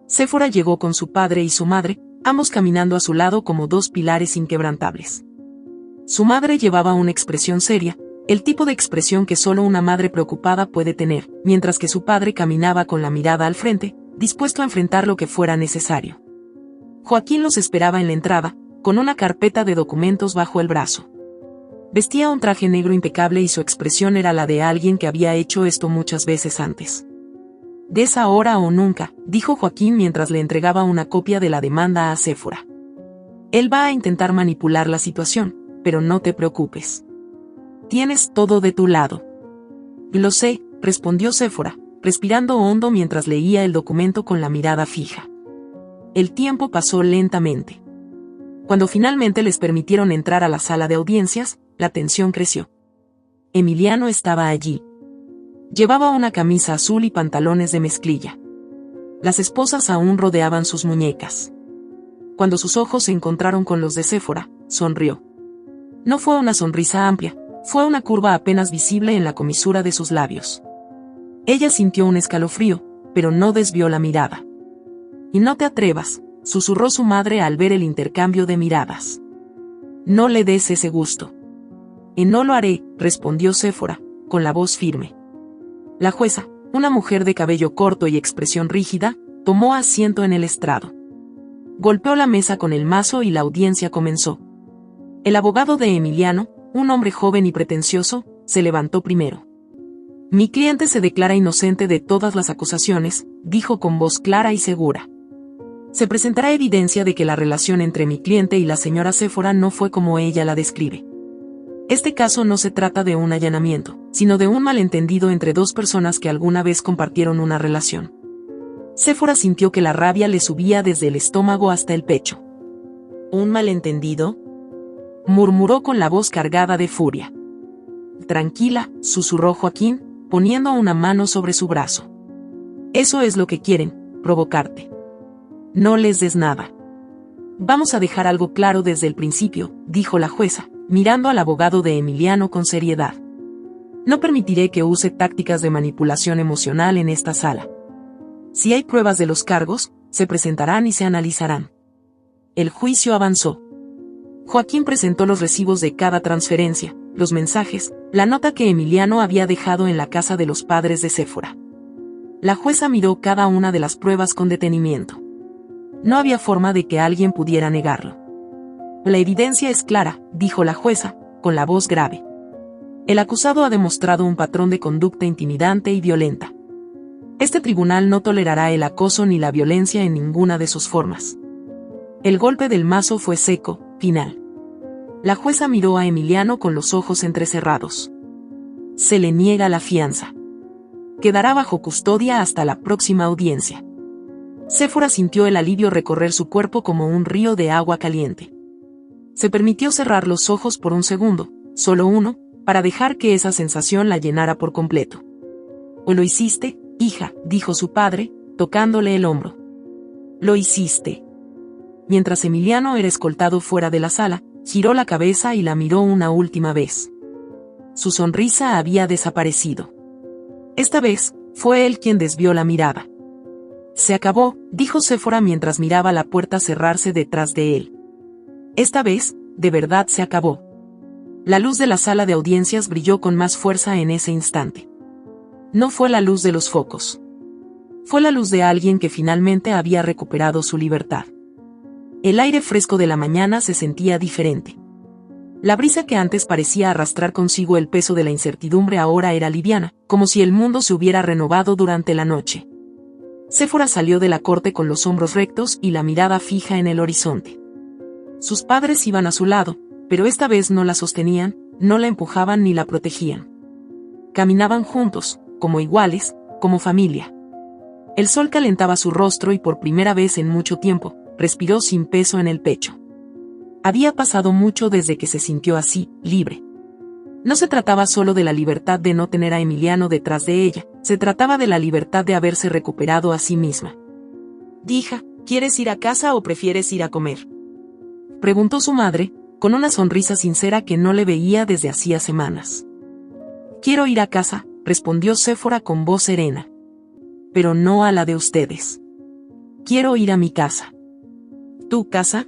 Speaker 1: Séfora llegó con su padre y su madre, ambos caminando a su lado como dos pilares inquebrantables. Su madre llevaba una expresión seria, el tipo de expresión que solo una madre preocupada puede tener, mientras que su padre caminaba con la mirada al frente, dispuesto a enfrentar lo que fuera necesario. Joaquín los esperaba en la entrada, con una carpeta de documentos bajo el brazo. Vestía un traje negro impecable y su expresión era la de alguien que había hecho esto muchas veces antes. «Des ahora o nunca», dijo Joaquín mientras le entregaba una copia de la demanda a Séfora. «Él va a intentar manipular la situación, pero no te preocupes. Tienes todo de tu lado». «Lo sé», respondió Séfora, respirando hondo mientras leía el documento con la mirada fija. El tiempo pasó lentamente. Cuando finalmente les permitieron entrar a la sala de audiencias, la tensión creció. Emiliano estaba allí. Llevaba una camisa azul y pantalones de mezclilla. Las esposas aún rodeaban sus muñecas. Cuando sus ojos se encontraron con los de Séfora, sonrió. No fue una sonrisa amplia, fue una curva apenas visible en la comisura de sus labios. Ella sintió un escalofrío, pero no desvió la mirada. «Y no te atrevas», susurró su madre al ver el intercambio de miradas. «No le des ese gusto». «No lo haré», respondió Séfora, con la voz firme. La jueza, una mujer de cabello corto y expresión rígida, tomó asiento en el estrado. Golpeó la mesa con el mazo y la audiencia comenzó. El abogado de Emiliano, un hombre joven y pretencioso, se levantó primero. «Mi cliente se declara inocente de todas las acusaciones», dijo con voz clara y segura. «Se presentará evidencia de que la relación entre mi cliente y la señora Séfora no fue como ella la describe. Este caso no se trata de un allanamiento, sino de un malentendido entre dos personas que alguna vez compartieron una relación». Séfora sintió que la rabia le subía desde el estómago hasta el pecho. «¿Un malentendido?», murmuró con la voz cargada de furia. «Tranquila», susurró Joaquín, poniendo una mano sobre su brazo. «Eso es lo que quieren, provocarte. No les des nada». «Vamos a dejar algo claro desde el principio», dijo la jueza, mirando al abogado de Emiliano con seriedad. «No permitiré que use tácticas de manipulación emocional en esta sala. Si hay pruebas de los cargos, se presentarán y se analizarán». El juicio avanzó. Joaquín presentó los recibos de cada transferencia, los mensajes, la nota que Emiliano había dejado en la casa de los padres de Séfora. La jueza miró cada una de las pruebas con detenimiento. No había forma de que alguien pudiera negarlo. «La evidencia es clara», dijo la jueza, con la voz grave. «El acusado ha demostrado un patrón de conducta intimidante y violenta. Este tribunal no tolerará el acoso ni la violencia en ninguna de sus formas». El golpe del mazo fue seco, final. La jueza miró a Emiliano con los ojos entrecerrados. «Se le niega la fianza. Quedará bajo custodia hasta la próxima audiencia». Séfora sintió el alivio recorrer su cuerpo como un río de agua caliente. Se permitió cerrar los ojos por un segundo, solo uno, para dejar que esa sensación la llenara por completo. «¿O lo hiciste, hija?», dijo su padre, tocándole el hombro. «Lo hiciste». Mientras Emiliano era escoltado fuera de la sala, giró la cabeza y la miró una última vez. Su sonrisa había desaparecido. Esta vez, fue él quien desvió la mirada. Se acabó, dijo Séfora mientras miraba la puerta cerrarse detrás de él. Esta vez, de verdad se acabó. La luz de la sala de audiencias brilló con más fuerza en ese instante. No fue la luz de los focos. Fue la luz de alguien que finalmente había recuperado su libertad. El aire fresco de la mañana se sentía diferente. La brisa que antes parecía arrastrar consigo el peso de la incertidumbre ahora era liviana, como si el mundo se hubiera renovado durante la noche. Séfora salió de la corte con los hombros rectos y la mirada fija en el horizonte. Sus padres iban a su lado, pero esta vez no la sostenían, no la empujaban ni la protegían. Caminaban juntos, como iguales, como familia. El sol calentaba su rostro y por primera vez en mucho tiempo, respiró sin peso en el pecho. Había pasado mucho desde que se sintió así, libre. No se trataba solo de la libertad de no tener a Emiliano detrás de ella, se trataba de la libertad de haberse recuperado a sí misma.
Speaker 2: «Hija, ¿quieres ir a casa o prefieres ir a comer?»,
Speaker 1: preguntó su madre, con una sonrisa sincera que no le veía desde hacía semanas. «Quiero ir a casa», respondió Séfora con voz serena. «Pero no a la de ustedes. Quiero ir a mi casa».
Speaker 2: «¿Tu casa?»,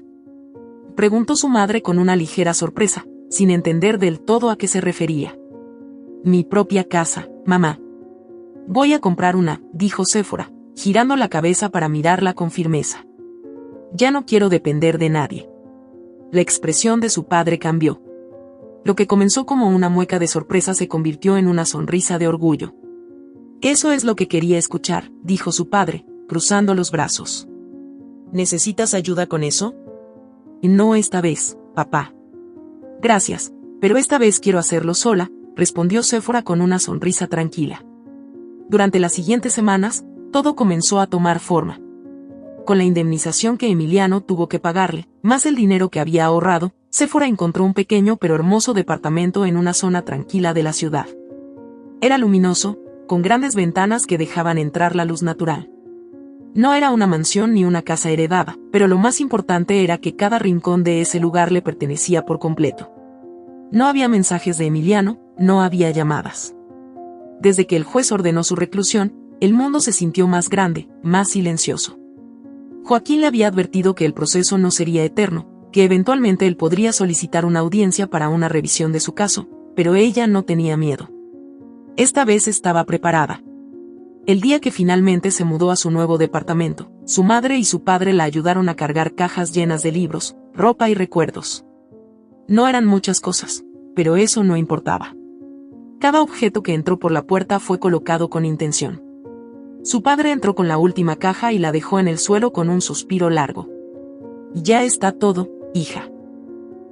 Speaker 1: preguntó su madre con una ligera sorpresa, sin entender del todo a qué se refería. «Mi propia casa, mamá». «Voy a comprar una», dijo Séfora, girando la cabeza para mirarla con firmeza. «Ya no quiero depender de nadie». La expresión de su padre cambió. Lo que comenzó como una mueca de sorpresa se convirtió en una sonrisa de orgullo. «Eso es lo que quería escuchar», dijo su padre, cruzando los brazos.
Speaker 2: «¿Necesitas ayuda con eso?».
Speaker 1: «No esta vez, papá». «Gracias, pero esta vez quiero hacerlo sola», respondió Séfora con una sonrisa tranquila. Durante las siguientes semanas, todo comenzó a tomar forma. Con la indemnización que Emiliano tuvo que pagarle, más el dinero que había ahorrado, Séfora encontró un pequeño pero hermoso departamento en una zona tranquila de la ciudad. Era luminoso, con grandes ventanas que dejaban entrar la luz natural. No era una mansión ni una casa heredada, pero lo más importante era que cada rincón de ese lugar le pertenecía por completo. No había mensajes de Emiliano, no había llamadas. Desde que el juez ordenó su reclusión, el mundo se sintió más grande, más silencioso. Joaquín le había advertido que el proceso no sería eterno, que eventualmente él podría solicitar una audiencia para una revisión de su caso, pero ella no tenía miedo. Esta vez estaba preparada. El día que finalmente se mudó a su nuevo departamento, su madre y su padre la ayudaron a cargar cajas llenas de libros, ropa y recuerdos. No eran muchas cosas, pero eso no importaba. Cada objeto que entró por la puerta fue colocado con intención. Su padre entró con la última caja y la dejó en el suelo con un suspiro largo. «Ya está todo, hija.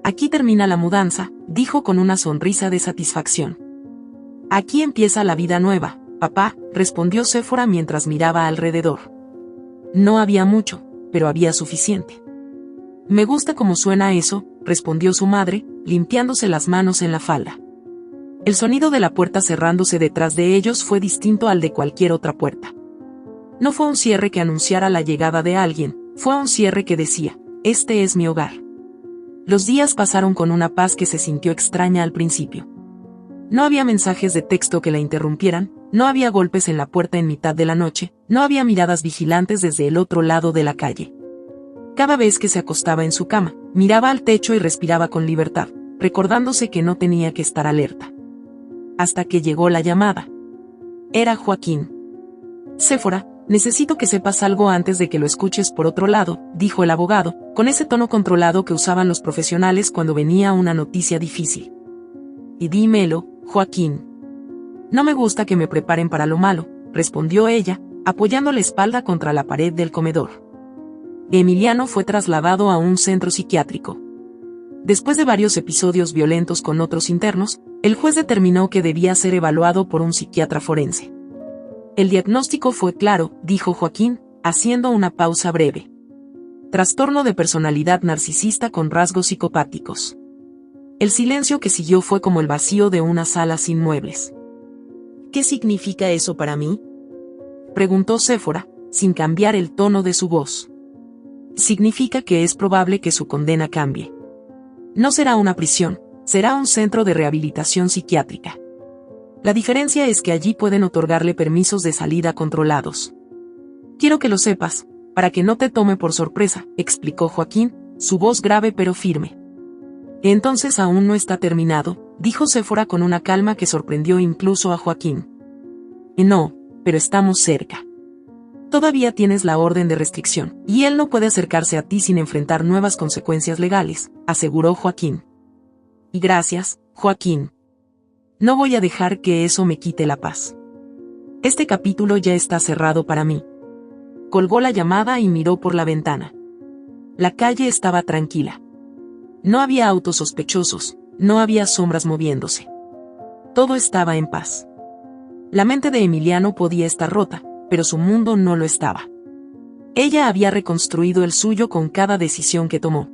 Speaker 1: Aquí termina la mudanza», dijo con una sonrisa de satisfacción. «Aquí empieza la vida nueva, papá», respondió Séfora mientras miraba alrededor. No había mucho, pero había suficiente. «Me gusta cómo suena eso», respondió su madre, limpiándose las manos en la falda. El sonido de la puerta cerrándose detrás de ellos fue distinto al de cualquier otra puerta. No fue un cierre que anunciara la llegada de alguien, fue un cierre que decía, «Este es mi hogar». Los días pasaron con una paz que se sintió extraña al principio. No había mensajes de texto que la interrumpieran, no había golpes en la puerta en mitad de la noche, no había miradas vigilantes desde el otro lado de la calle. Cada vez que se acostaba en su cama, miraba al techo y respiraba con libertad, recordándose que no tenía que estar alerta. Hasta que llegó la llamada. Era Joaquín. «Séfora, necesito que sepas algo antes de que lo escuches por otro lado», dijo el abogado, con ese tono controlado que usaban los profesionales cuando venía una noticia difícil. «Y dímelo, Joaquín». «No me gusta que me preparen para lo malo», respondió ella, apoyando la espalda contra la pared del comedor. Emiliano fue trasladado a un centro psiquiátrico. Después de varios episodios violentos con otros internos, el juez determinó que debía ser evaluado por un psiquiatra forense. «El diagnóstico fue claro», dijo Joaquín, haciendo una pausa breve. «Trastorno de personalidad narcisista con rasgos psicopáticos». El silencio que siguió fue como el vacío de una sala sin muebles.
Speaker 2: «¿Qué significa eso para mí?»,
Speaker 1: preguntó Séfora, sin cambiar el tono de su voz. «Significa que es probable que su condena cambie. No será una prisión, será un centro de rehabilitación psiquiátrica». La diferencia es que allí pueden otorgarle permisos de salida controlados. Quiero que lo sepas, para que no te tome por sorpresa, explicó Joaquín, su voz grave pero firme. Entonces aún no está terminado, dijo Séfora con una calma que sorprendió incluso a Joaquín. No, pero estamos cerca. Todavía tienes la orden de restricción, y él no puede acercarse a ti sin enfrentar nuevas consecuencias legales, aseguró Joaquín. Y gracias, Joaquín. No voy a dejar que eso me quite la paz. Este capítulo ya está cerrado para mí. Colgó la llamada y miró por la ventana. La calle estaba tranquila. No había autos sospechosos, no había sombras moviéndose. Todo estaba en paz. La mente de Emiliano podía estar rota, pero su mundo no lo estaba. Ella había reconstruido el suyo con cada decisión que tomó.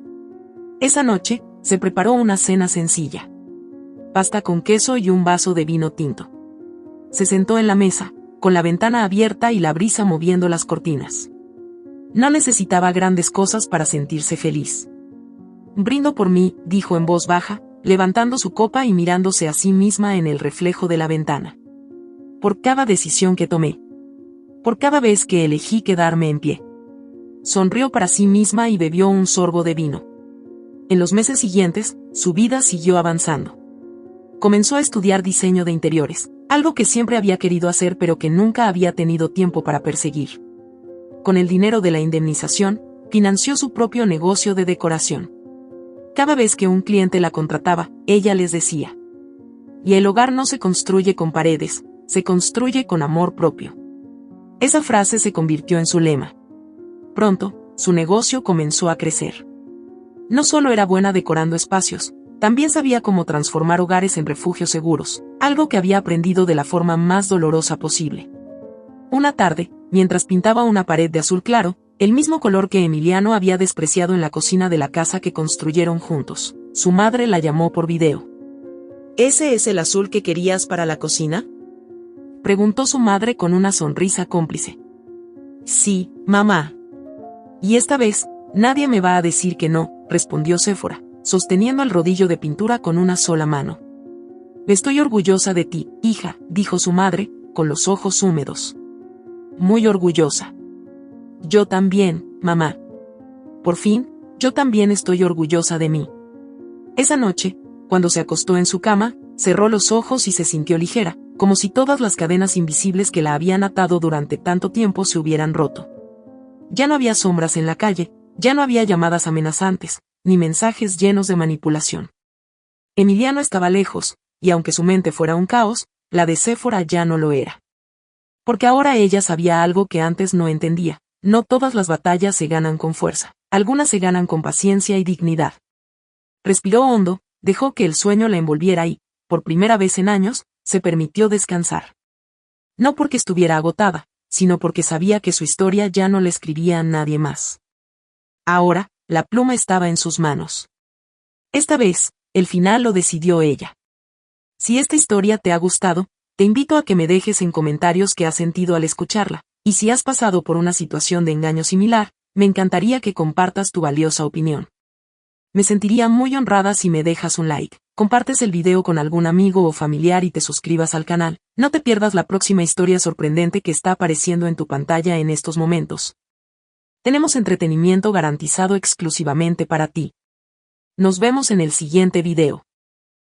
Speaker 1: Esa noche, se preparó una cena sencilla. Pasta con queso y un vaso de vino tinto. Se sentó en la mesa, con la ventana abierta y la brisa moviendo las cortinas. No necesitaba grandes cosas para sentirse feliz. Brindo por mí, dijo en voz baja, levantando su copa y mirándose a sí misma en el reflejo de la ventana. Por cada decisión que tomé. Por cada vez que elegí quedarme en pie. Sonrió para sí misma y bebió un sorbo de vino. En los meses siguientes, su vida siguió avanzando. Comenzó a estudiar diseño de interiores, algo que siempre había querido hacer pero que nunca había tenido tiempo para perseguir. Con el dinero de la indemnización, financió su propio negocio de decoración. Cada vez que un cliente la contrataba, ella les decía: y el hogar no se construye con paredes, se construye con amor propio. Esa frase se convirtió en su lema. Pronto, su negocio comenzó a crecer. No solo era buena decorando espacios, también sabía cómo transformar hogares en refugios seguros, algo que había aprendido de la forma más dolorosa posible. Una tarde, mientras pintaba una pared de azul claro, el mismo color que Emiliano había despreciado en la cocina de la casa que construyeron juntos, su madre la llamó por video.
Speaker 2: ¿Ese es el azul que querías para la cocina?,
Speaker 1: preguntó su madre con una sonrisa cómplice.
Speaker 2: Sí, mamá.
Speaker 1: Y esta vez, nadie me va a decir que no, respondió Séfora, sosteniendo el rodillo de pintura con una sola mano. Estoy orgullosa de ti, hija, dijo su madre, con los ojos húmedos. Muy orgullosa. Yo también, mamá. Por fin, yo también estoy orgullosa de mí. Esa noche, cuando se acostó en su cama, cerró los ojos y se sintió ligera, como si todas las cadenas invisibles que la habían atado durante tanto tiempo se hubieran roto. Ya no había sombras en la calle, ya no había llamadas amenazantes, ni mensajes llenos de manipulación. Emiliano estaba lejos, y aunque su mente fuera un caos, la de Séfora ya no lo era. Porque ahora ella sabía algo que antes no entendía: no todas las batallas se ganan con fuerza, algunas se ganan con paciencia y dignidad. Respiró hondo, dejó que el sueño la envolviera y, por primera vez en años, se permitió descansar. No porque estuviera agotada, sino porque sabía que su historia ya no la escribía a nadie más. Ahora, la pluma estaba en sus manos. Esta vez, el final lo decidió ella. Si esta historia te ha gustado, te invito a que me dejes en comentarios qué has sentido al escucharla, y si has pasado por una situación de engaño similar, me encantaría que compartas tu valiosa opinión. Me sentiría muy honrada si me dejas un like, compartes el video con algún amigo o familiar y te suscribas al canal. No te pierdas la próxima historia sorprendente que está apareciendo en tu pantalla en estos momentos. Tenemos entretenimiento garantizado exclusivamente para ti. Nos vemos en el siguiente video.